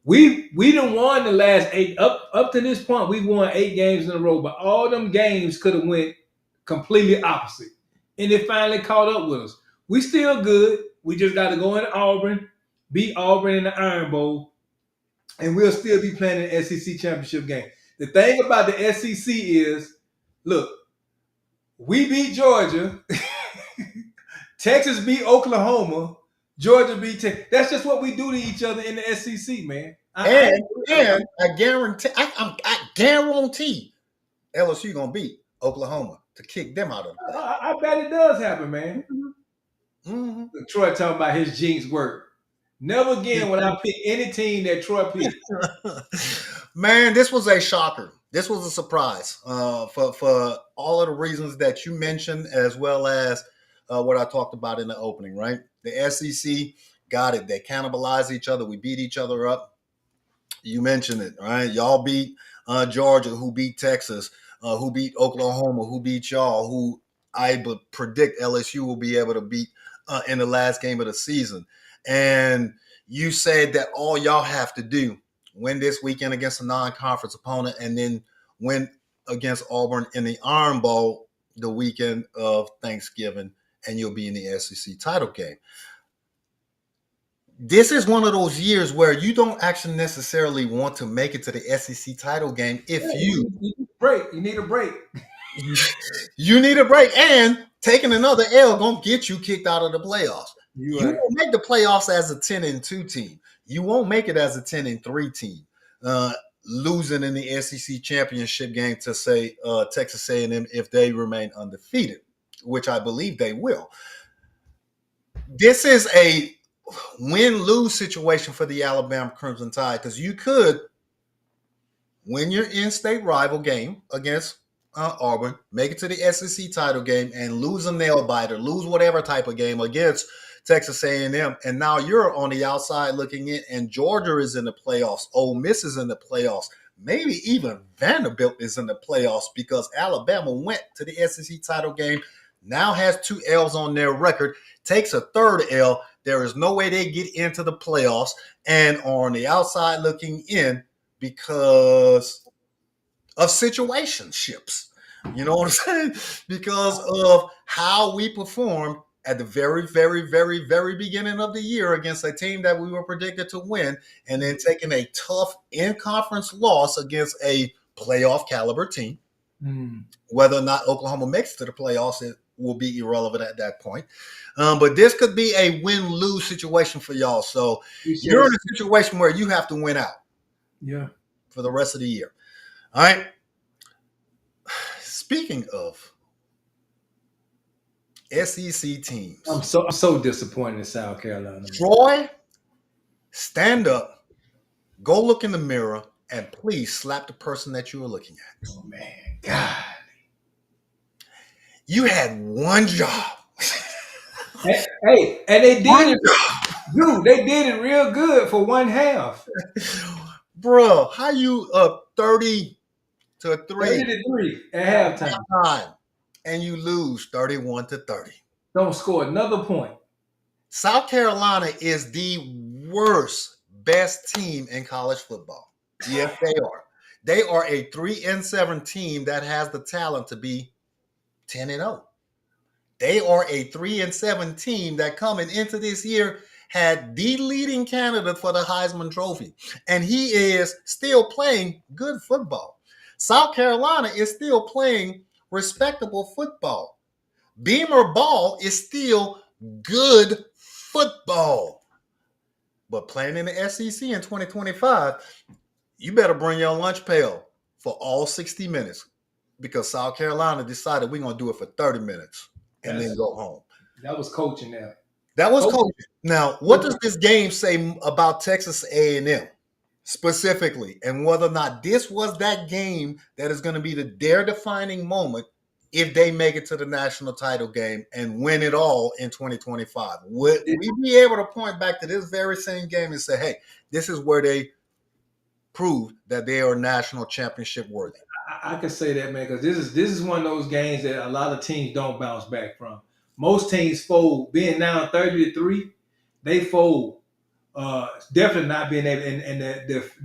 E: We done won the last 8 up to this point. We won 8 games in a row, but all them games could have went completely opposite, and it finally caught up with us. We still good. We just got to go into Auburn, beat Auburn in the Iron Bowl, and we'll still be playing an SEC championship game. The thing about the SEC is, look, we beat Georgia 10 Texas beat Oklahoma. Georgia beat Texas. That's just what we do to each other in the SEC, man.
D: And I guarantee LSU gonna beat Oklahoma to kick them out of the play.
E: I bet it does happen, man.
D: Mm-hmm.
E: Troy talking about his jinx work. Never again will I pick any team that Troy picked.
D: Man, this was a shocker. This was a surprise for all of the reasons that you mentioned, as well as what I talked about in the opening, right? The SEC got it. They cannibalized each other. We beat each other up. You mentioned it, right? Y'all beat Georgia, who beat Texas, who beat Oklahoma, who beat y'all, who I predict LSU will be able to beat in the last game of the season. And you said that all y'all have to do, win this weekend against a non-conference opponent, and then win against Auburn in the Iron Bowl the weekend of Thanksgiving, and you'll be in the SEC title game. This is one of those years where you don't actually necessarily want to make it to the SEC title game if you
E: need a break. You need a break.
D: You need a break, and taking another L gonna get you kicked out of the playoffs. You won't make the playoffs as a 10-2 team. You won't make it as a 10-3 team. Losing in the SEC championship game to say Texas A&M if they remain undefeated, which I believe they will. This is a win-lose situation for the Alabama Crimson Tide, because you could win your in-state rival game against Auburn, make it to the SEC title game, and lose a nail biter, lose whatever type of game against Texas A&M, and now you're on the outside looking in, and Georgia is in the playoffs, Ole Miss is in the playoffs, maybe even Vanderbilt is in the playoffs, because Alabama went to the SEC title game, now has 2 L's on their record, takes a third L. There is no way they get into the playoffs, and are on the outside looking in because of situationships. You know what I'm saying? Because of how we performed at the very, very, very, very beginning of the year against a team that we were predicted to win, and then taking a tough in-conference loss against a playoff caliber team. Whether or not Oklahoma makes it to the playoffs, it will be irrelevant at that point. But this could be a win-lose situation for y'all. So you're in a situation where you have to win out.
E: Yeah.
D: For the rest of the year. All right. Speaking of SEC teams,
E: I'm so disappointed in South Carolina.
D: Troy, stand up, go look in the mirror, and please slap the person that you were looking at.
E: Oh man, God!
D: You had one job.
E: Hey, and they did it, dude. They did it real good for one half.
D: Bro, how you up 30-3
E: at halftime,
D: and you lose 31-30?
E: Don't score another point.
D: South Carolina is the worst, best team in college football. Yes, they are. They are a 3-7 team that has the talent to be 10-0. They are a 3-7 team that coming into this year had the leading candidate for the Heisman Trophy. And he is still playing good football. South Carolina is still playing respectable football. Beamer ball is still good football. But playing in the SEC in 2025, you better bring your lunch pail for all 60 minutes, because South Carolina decided we're going to do it for 30 minutes and then go home.
E: That was coaching now.
D: That was coaching. Now, what does this game say about Texas A&M specifically, and whether or not this was that game that is going to be their defining moment if they make it to the national title game and win it all in 2025? Would we be able to point back to this very same game and say, hey, this is where they proved that they are national championship worthy?
E: I can say that, man, because this is one of those games that a lot of teams don't bounce back from. Most teams fold. Being now 30-3, they fold. Definitely not being able, and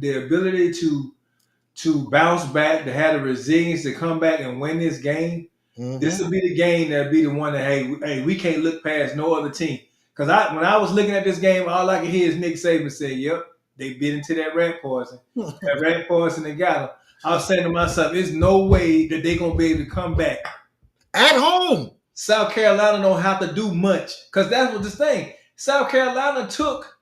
E: the ability to bounce back, to have the resilience to come back and win this game. Mm-hmm. This will be the game that'll be the one that hey, we can't look past no other team. Because when I was looking at this game, all I could hear is Nick Saban say, "Yep, they bit into that rat poison. That rat poison, they got them." I was saying to myself, "There's no way that they're gonna be able to come back
D: at home."
E: South Carolina don't have to do much because that's what this thing. South Carolina took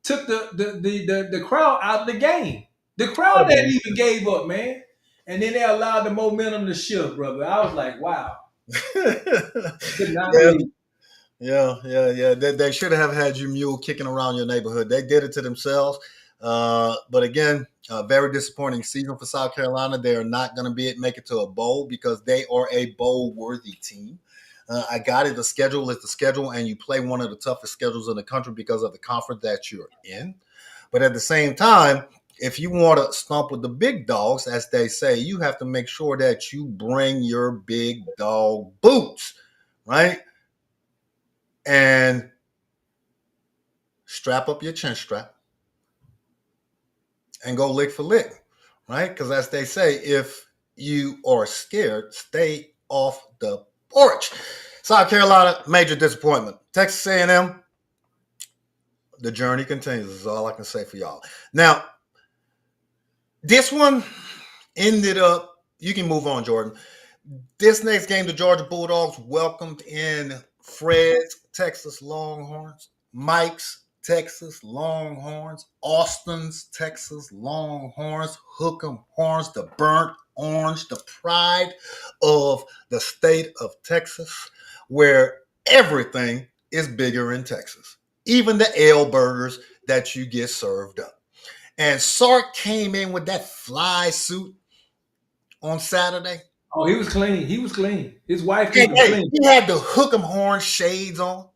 E: the crowd out of the game. The crowd didn't even gave up, man. And then they allowed the momentum to shift, brother. I was like, wow. Could not
D: Yeah,
E: believe.
D: yeah. They should have had you mule kicking around your neighborhood. They did it to themselves. But again, very disappointing season for South Carolina. They are not going to make it to a bowl because they are a bowl-worthy team. I got it. The schedule is the schedule, and you play one of the toughest schedules in the country because of the conference that you're in. But at the same time, if you want to stomp with the big dogs, as they say, you have to make sure that you bring your big dog boots, right? And strap up your chin strap and go lick for lick, right? Because as they say, if you are scared, stay off the porch. South Carolina, major disappointment. Texas A&M, the journey continues is all I can say for y'all. Now, this one ended up, you can move on, Jordan. This next game, the Georgia Bulldogs welcomed in Fred's Texas Longhorns, Mike's Texas Longhorns, Austin's Texas Longhorns, Hook'em Horns, the burnt orange, the pride of the state of Texas, where everything is bigger in Texas, even the ale burgers that you get served up. And Sark came in with that fly suit on Saturday.
E: Oh, he was clean. He was clean. His wife kept him
D: Hey,
E: clean.
D: he had the Hook'em Horn shades on.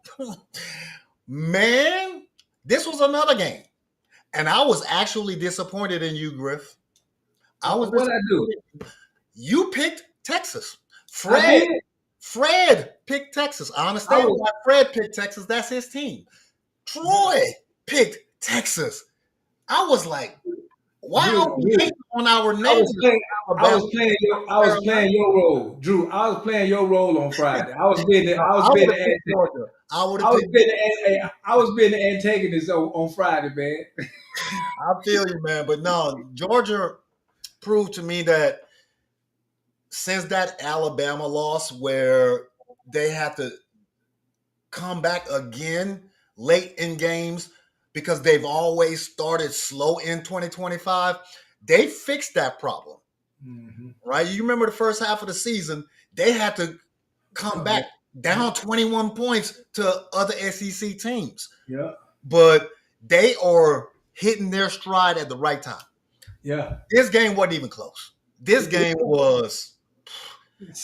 D: Man, this was another game. And I was actually disappointed in you, Griff. I was
E: What I do?
D: You picked Texas.
E: I did.
D: Fred picked Texas. I understand why Fred picked Texas. That's his team. Troy picked Texas. I was like, why are we hating on our
E: I
D: neighbors?
E: was playing your role, Drew. I was playing your role on Friday. I was being the antagonist on Friday, man.
D: I feel you, man. But no, Georgia proved to me that since that Alabama loss where they had to come back again late in games because they've always started slow in 2025, they fixed that problem. Mm-hmm. Right? You remember the first half of the season, they had to come back down 21 points to other SEC teams.
E: Yeah.
D: But they are hitting their stride at the right time.
E: Yeah.
D: This game wasn't even close. This game was,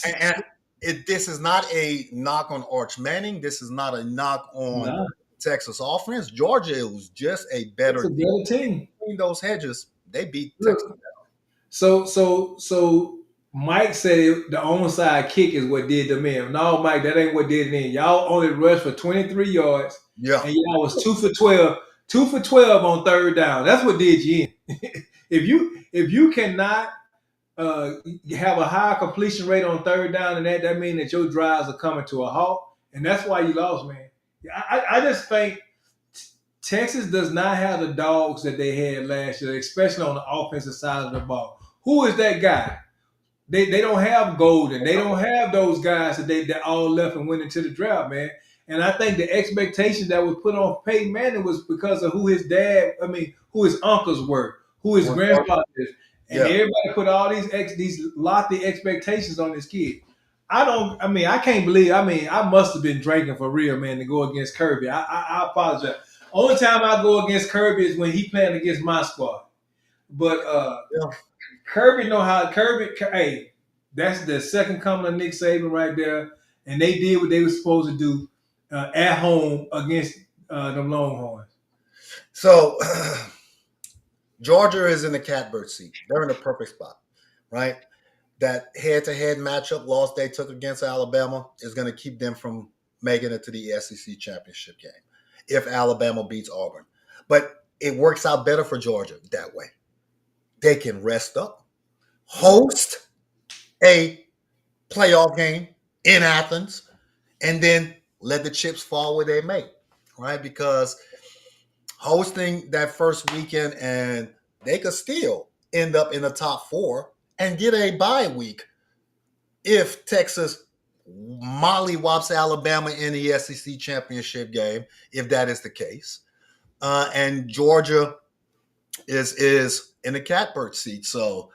D: and this is not a knock on Arch Manning. This is not a knock on Texas offense. Georgia was just a better
E: team.
D: Between those hedges, they beat Texas.
E: So Mike said the onside kick is what did them in. No, Mike, that ain't what did it in. Y'all only rushed for 23 yards.
D: Yeah.
E: And y'all was 2 for 12. 2 for 12 on third down. That's what did you in. if you cannot have a high completion rate on third down, and that means that your drives are coming to a halt, and that's why you lost, man. I just think Texas does not have the dogs that they had last year, especially on the offensive side of the ball. Who is that guy? They don't have Golden. They don't have those guys that all left and went into the draft, man. And I think the expectation that was put on Peyton Manning was because of who his uncles were, who his grandfather is. And everybody put all these lofty expectations on this kid. I can't believe, I must have been drinking for real, man, to go against Kirby. I apologize. Only time I go against Kirby is when he playing against my squad. But Kirby hey, that's the second coming of Nick Saban right there. And they did what they were supposed to do at home against them Longhorns.
D: So Georgia is in the catbird seat. They're in the perfect spot, right? That head-to-head matchup loss they took against Alabama is going to keep them from making it to the SEC championship game if Alabama beats Auburn. But it works out better for Georgia that way. They can rest up, host a playoff game in Athens, and then let the chips fall where they may, right? Because hosting that first weekend, and they could still end up in the top 4 and get a bye week if Texas mollywops Alabama in the SEC championship game, if that is the case. And Georgia is in the catbird seat. So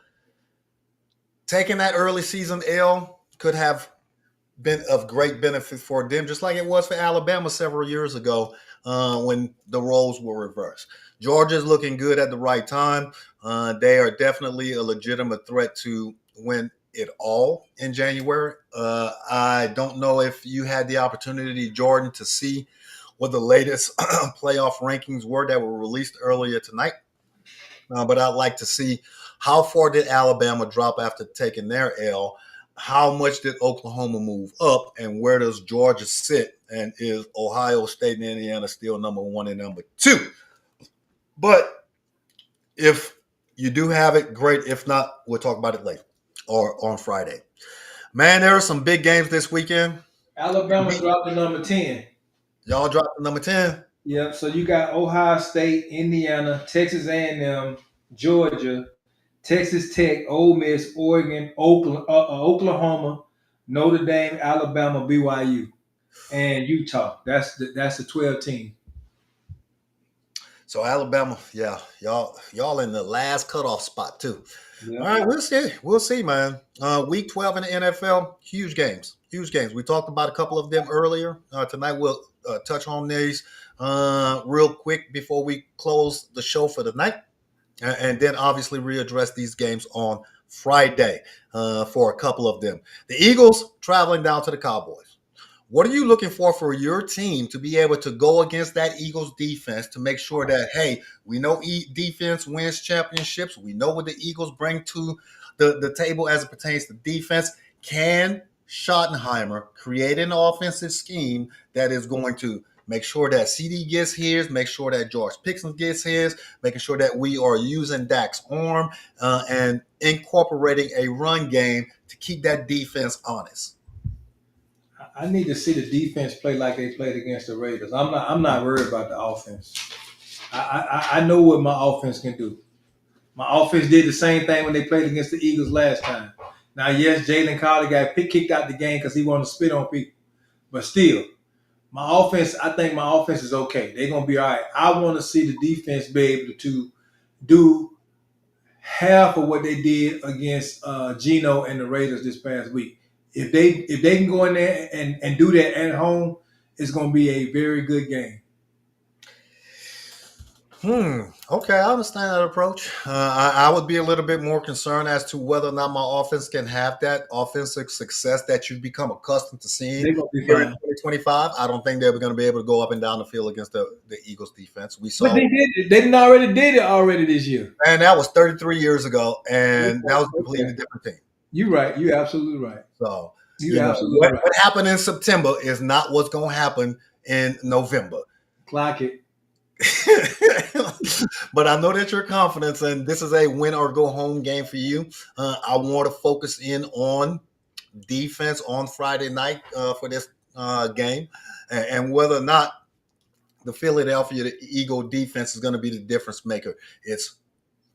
D: taking that early season L could have been of great benefit for them, just like it was for Alabama several years ago when the roles were reversed. Georgia's looking good at the right time. They are definitely a legitimate threat to win it all in January. I don't know if you had the opportunity, Jordan, to see what the latest playoff rankings were that were released earlier tonight. But I'd like to see how far did Alabama drop after taking their L? How much did Oklahoma move up? And where does Georgia sit? And is Ohio State and Indiana still number 1 and number 2? But if you do have it, great. If not, we'll talk about it later or on Friday. Man, there are some big games this weekend.
E: Alabama dropped to number 10.
D: Y'all dropped to number 10.
E: Yep. So you got Ohio State, Indiana, Texas A&M, Georgia, Texas Tech, Ole Miss, Oregon, Oklahoma, Notre Dame, Alabama, BYU, and Utah. That's the 12 team.
D: So Alabama, yeah, y'all in the last cutoff spot too.
E: Yep.
D: All right, we'll see, man. Week 12 in the NFL, huge games. We talked about a couple of them earlier. Tonight we'll touch on these real quick before we close the show for the night, and then obviously readdress these games on Friday for a couple of them. The Eagles traveling down to the Cowboys. What are you looking for your team to be able to go against that Eagles defense to make sure that, hey, we know defense wins championships. We know what the Eagles bring to the table as it pertains to defense. Can Schottenheimer create an offensive scheme that is going to make sure that CD gets his, make sure that George Pickens gets his, making sure that we are using Dak's arm and incorporating a run game to keep that defense honest?
E: I need to see the defense play like they played against the Raiders. I'm not worried about the offense. I know what my offense can do. My offense did the same thing when they played against the Eagles last time. Now, yes, Jalen Carter got kicked out the game because he wanted to spit on people. But still, I think my offense is okay. They're going to be all right. I want to see the defense be able to do half of what they did against Geno and the Raiders this past week. If they can go in there and do that at home, it's going to be a very good game.
D: Okay, I understand that approach. I would be a little bit more concerned as to whether or not my offense can have that offensive success that you've become accustomed to seeing
E: They're going to be
D: here in
E: fine.
D: 2025. I don't think they're going to be able to go up and down the field against the Eagles defense. We saw,
E: But they did it. They already did it this year.
D: and that was 33 years ago, and that was a completely different team.
E: You're right. You're absolutely right.
D: So
E: Absolutely
D: what happened in September is not what's going to happen in November.
E: Clock it.
D: But I know that you're confident, and this is a win or go home game for you. I want to focus in on defense on Friday night for this game, and whether or not the Philadelphia Eagle defense is going to be the difference maker. It's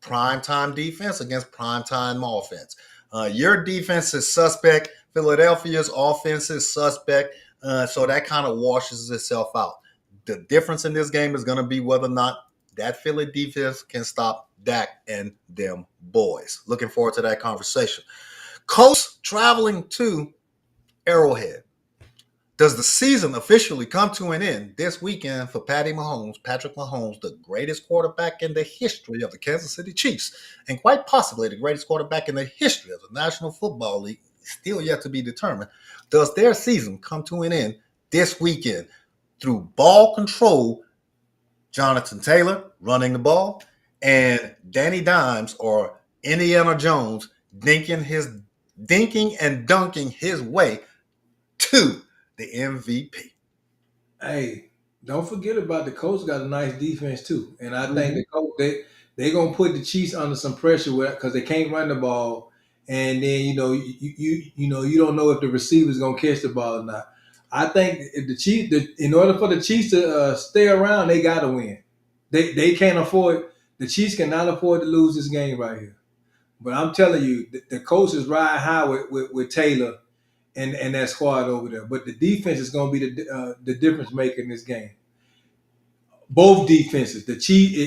D: primetime defense against primetime offense. Your defense is suspect. Philadelphia's offense is suspect. So that kind of washes itself out. The difference in this game is going to be whether or not that Philly defense can stop Dak and them boys. Looking forward to that conversation. Colts traveling to Arrowhead. Does the season officially come to an end this weekend for Patrick Mahomes, the greatest quarterback in the history of the Kansas City Chiefs, and quite possibly the greatest quarterback in the history of the National Football League, still yet to be determined? Does their season come to an end this weekend through ball control, Jonathan Taylor running the ball, and Danny Dimes or Indiana Jones dinking and dunking his way to the MVP?
E: Hey, don't forget about the Colts got a nice defense too, and I think the Colts they're gonna put the Chiefs under some pressure because they can't run the ball, and then you don't know if the receiver's gonna catch the ball or not. I think if the Chiefs, in order for the Chiefs to stay around, they got to win. They can't afford. The Chiefs cannot afford to lose this game right here. But I'm telling you, the Colts is riding high with Taylor, and that squad over there. But the defense is going to be the difference maker in this game. Both defenses.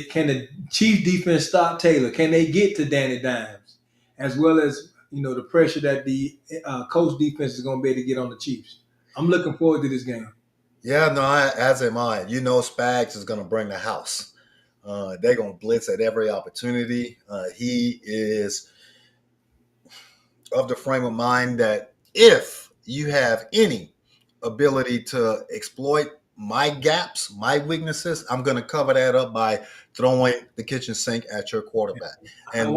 E: Can the Chief defense stop Taylor? Can they get to Danny Dimes? As well as the pressure that the coach defense is going to be able to get on the Chiefs. I'm looking forward to this game.
D: Yeah, no, as am I. Spags is going to bring the house. They're going to blitz at every opportunity. He is of the frame of mind that if you have any ability to exploit my gaps, my weaknesses, I'm going to cover that up by throwing the kitchen sink at your quarterback. And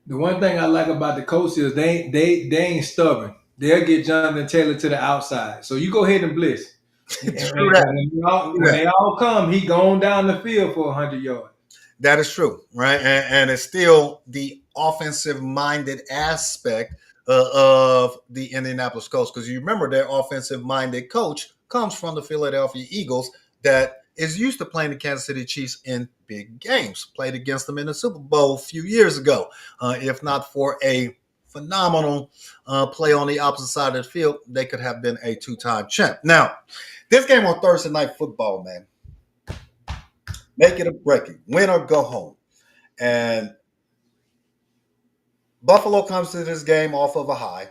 E: the one thing I like about the coach is they ain't stubborn. They'll get Jonathan Taylor to the outside. So you go ahead and blitz. When they all come, he going down the field for 100 yards.
D: That is true, right? And it's still the offensive-minded aspect of the Indianapolis Colts, because you remember their offensive-minded coach comes from the Philadelphia Eagles that is used to playing the Kansas City Chiefs in big games, played against them in the Super Bowl a few years ago. If not for a phenomenal play on the opposite side of the field, they could have been a two-time champ. Now, this game on Thursday Night Football, man, make it or break it, win or go home. And Buffalo comes to this game off of a high,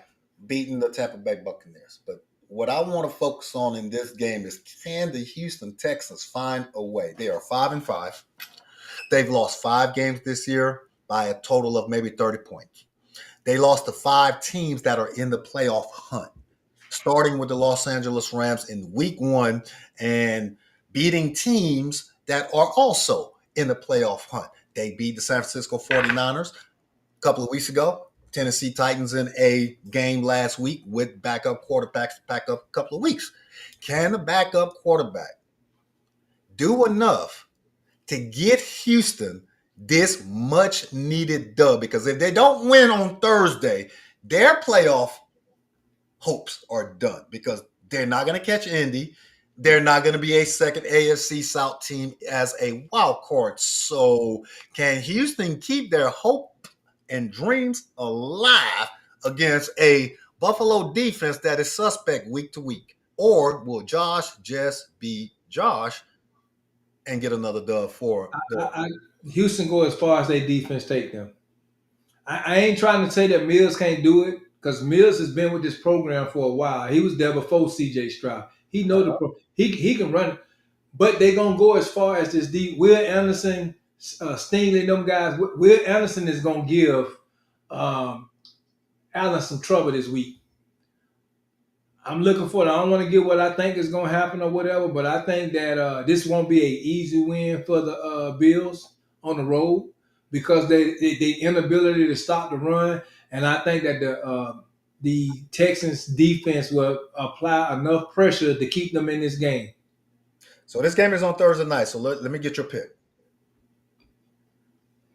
D: beating the Tampa Bay Buccaneers. But what I want to focus on in this game is, can the Houston Texans find a way? They are 5-5. They've lost 5 games this year by a total of maybe 30 points. They lost to 5 teams that are in the playoff hunt, starting with the Los Angeles Rams in week 1 and beating teams that are also in the playoff hunt. They beat the San Francisco 49ers a couple of weeks ago, Tennessee Titans in a game last week with backup quarterbacks back up a couple of weeks. Can the backup quarterback do enough to get Houston this much needed dub? Because if they don't win on Thursday, their playoff hopes are done, because they're not going to catch Indy. They're not going to be a second AFC South team as a wild card. So can Houston keep their hope and dreams alive against a Buffalo defense that is suspect week to week? Or will Josh just be Josh and get another dub for
E: Houston go as far as their defense take them. I ain't trying to say that Mills can't do it, because Mills has been with this program for a while. He was there before C.J. Stroud. He know he can run it, but they gonna go as far as this deep. Will Anderson, Stingley, them guys. Will Anderson is gonna give Allen some trouble this week. I'm looking for it. I don't want to get what I think is gonna happen or whatever, but I think that this won't be an easy win for the Bills on the road, because they inability to stop the run, and I think that the Texans defense will apply enough pressure to keep them in this game.
D: So this game is on Thursday night. So let me get your pick.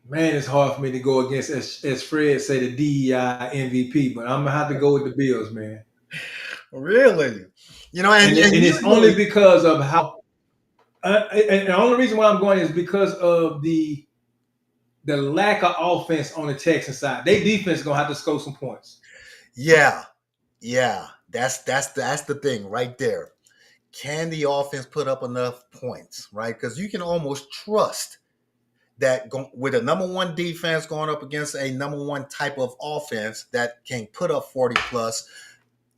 E: Man, it's hard for me to go against, as Fred say, the DEI MVP, but I'm gonna have to go with the Bills, man.
D: Really?
E: And it's only because of how. And the only reason why I'm going is because of the lack of offense on the Texan side. Their defense is gonna have to score some points.
D: Yeah. That's the thing right there. Can the offense put up enough points, right? Because you can almost trust that with a number 1 defense going up against a number 1 type of offense that can put up 40 plus,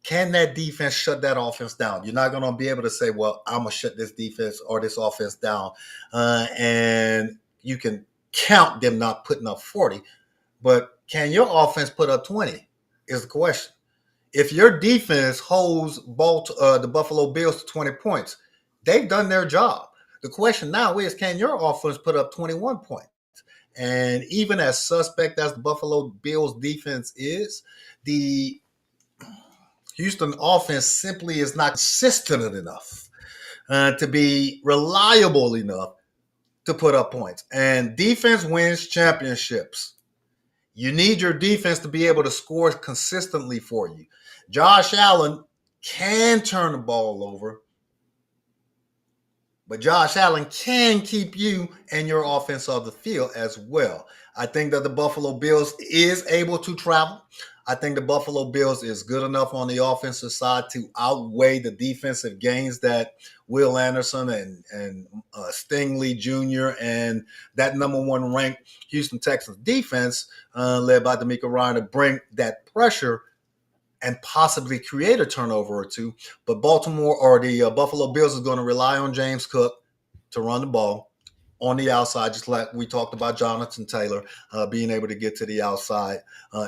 D: can that defense shut that offense down? You're not going to be able to say, well, I'm going to shut this defense or this offense down. And you can count them not putting up 40. But can your offense put up 20 is the question. If your defense holds the Buffalo Bills to 20 points, they've done their job. The question now is, can your offense put up 21 points? And even as suspect as the Buffalo Bills defense is, the Houston offense simply is not consistent enough to be reliable enough to put up points. And defense wins championships. You need your defense to be able to score consistently for you. Josh Allen can turn the ball over, but Josh Allen can keep you and your offense off the field as well. I think that the Buffalo Bills is able to travel. I think the Buffalo Bills is good enough on the offensive side to outweigh the defensive gains that Will Anderson and Stingley Jr. and that number one ranked Houston Texans defense, led by D'Amico Ryan, to bring that pressure and possibly create a turnover or two. But Baltimore or the Buffalo Bills is going to rely on James Cook to run the ball on the outside, just like we talked about Jonathan Taylor being able to get to the outside.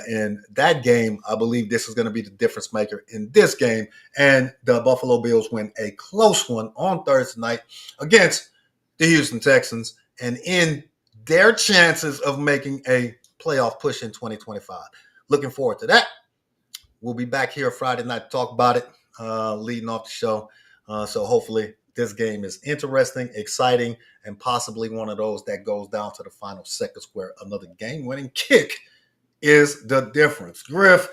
D: In that game, I believe this is going to be the difference maker in this game. And the Buffalo Bills win a close one on Thursday night against the Houston Texans and in their chances of making a playoff push in 2025. Looking forward to that. We'll be back here Friday night to talk about it, leading off the show. So hopefully this game is interesting, exciting, and possibly one of those that goes down to the final seconds where another game-winning kick is the difference. Griff,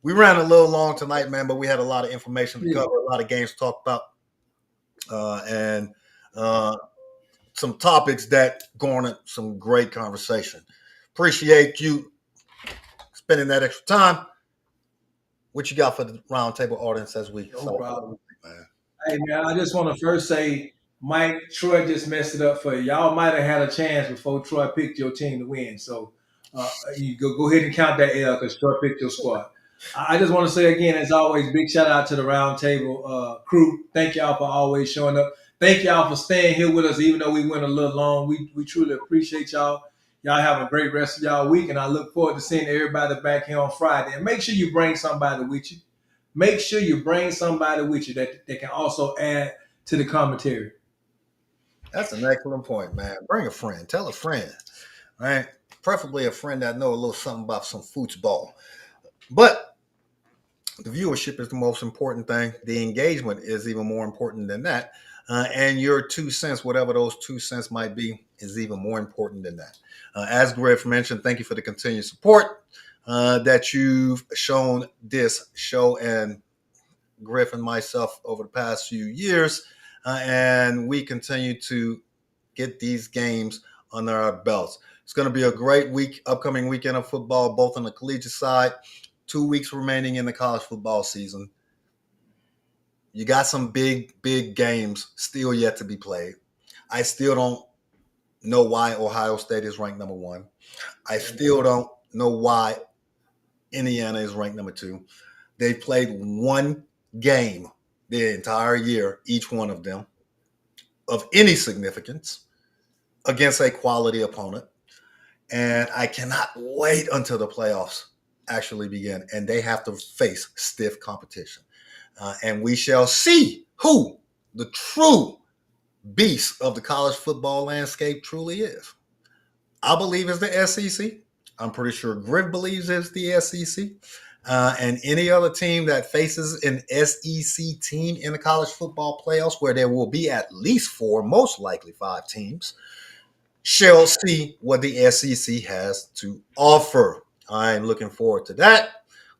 D: we ran a little long tonight, man, but we had a lot of information to cover, a lot of games to talk about, and some topics that garnered some great conversation. Appreciate you spending that extra time. What you got for the roundtable audience as we
E: No problem, man. Hey, man, I just want to first say, Mike, Troy just messed it up for you. Y'all might have had a chance before Troy picked your team to win. So you go ahead and count that L because Troy picked your squad. I just want to say again, as always, big shout out to the roundtable crew. Thank y'all for always showing up. Thank y'all for staying here with us, even though we went a little long. We truly appreciate y'all. Y'all have a great rest of y'all week, and I look forward to seeing everybody back here on Friday. And make sure you bring somebody with you. Make sure you bring somebody with you that can also add to the commentary.
D: That's an excellent point, man. Bring a friend. Tell a friend, right? Preferably a friend that know a little something about some football. But the viewership is the most important thing. The engagement is even more important than that. And your 2 cents, whatever those 2 cents might be, is even more important than that. As Griff mentioned, thank you for the continued support that you've shown this show and Griff and myself over the past few years. And we continue to get these games under our belts. It's going to be a great week, upcoming weekend of football, both on the collegiate side, 2 weeks remaining in the college football season. You got some big games still yet to be played. I still don't know why Ohio State is ranked number 1. I still don't know why Indiana is ranked number 2. They played one game the entire year, each one of them, of any significance against a quality opponent. And I cannot wait until the playoffs actually begin and they have to face stiff competition. And we shall see who the true beast of the college football landscape truly is. I believe it's the SEC. I'm pretty sure Griff believes it's the SEC. And any other team that faces an SEC team in the college football playoffs, where there will be at least 4, most likely 5 teams, shall see what the SEC has to offer. I'm looking forward to that.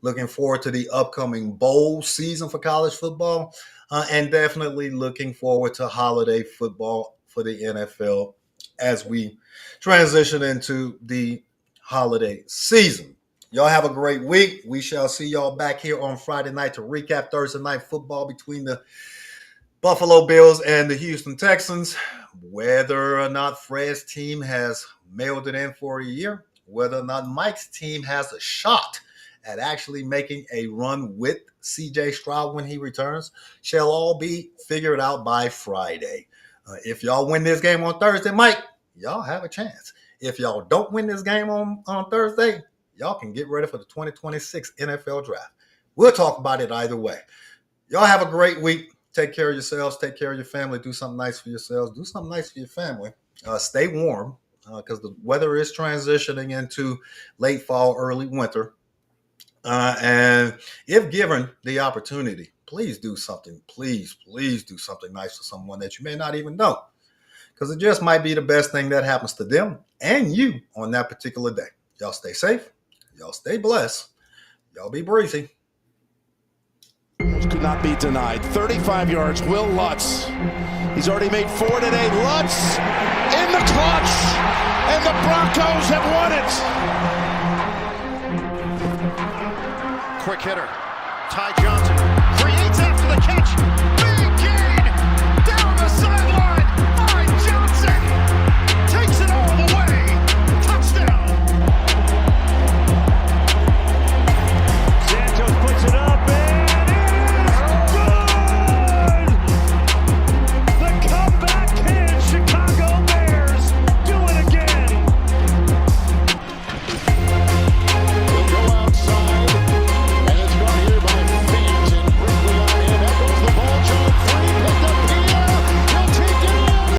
D: Looking forward to the upcoming bowl season for college football. And definitely looking forward to holiday football for the NFL as we transition into the holiday season. Y'all have a great week. We shall see y'all back here on Friday night to recap Thursday night football between the Buffalo Bills and the Houston Texans. Whether or not Fred's team has mailed it in for a year, whether or not Mike's team has a shot at actually making a run with C.J. Stroud when he returns, shall all be figured out by Friday. If y'all win this game on Thursday, Mike, y'all have a chance. If y'all don't win this game on Thursday, y'all can get ready for the 2026 NFL Draft. We'll talk about it either way. Y'all have a great week. Take care of yourselves. Take care of your family. Do something nice for yourselves. Do something nice for your family. Stay warm because the weather is transitioning into late fall, early winter. And if given the opportunity, please do something. Please do something nice for someone that you may not even know, because it just might be the best thing that happens to them and you on that particular day. Y'all stay safe. Y'all stay blessed. Y'all be breezy.
A: Could not be denied. 35 yards. Will Lutz He's already made 4 today. Lutz in the clutch, and the Broncos have won it.
B: Quick hitter. Ty Johnson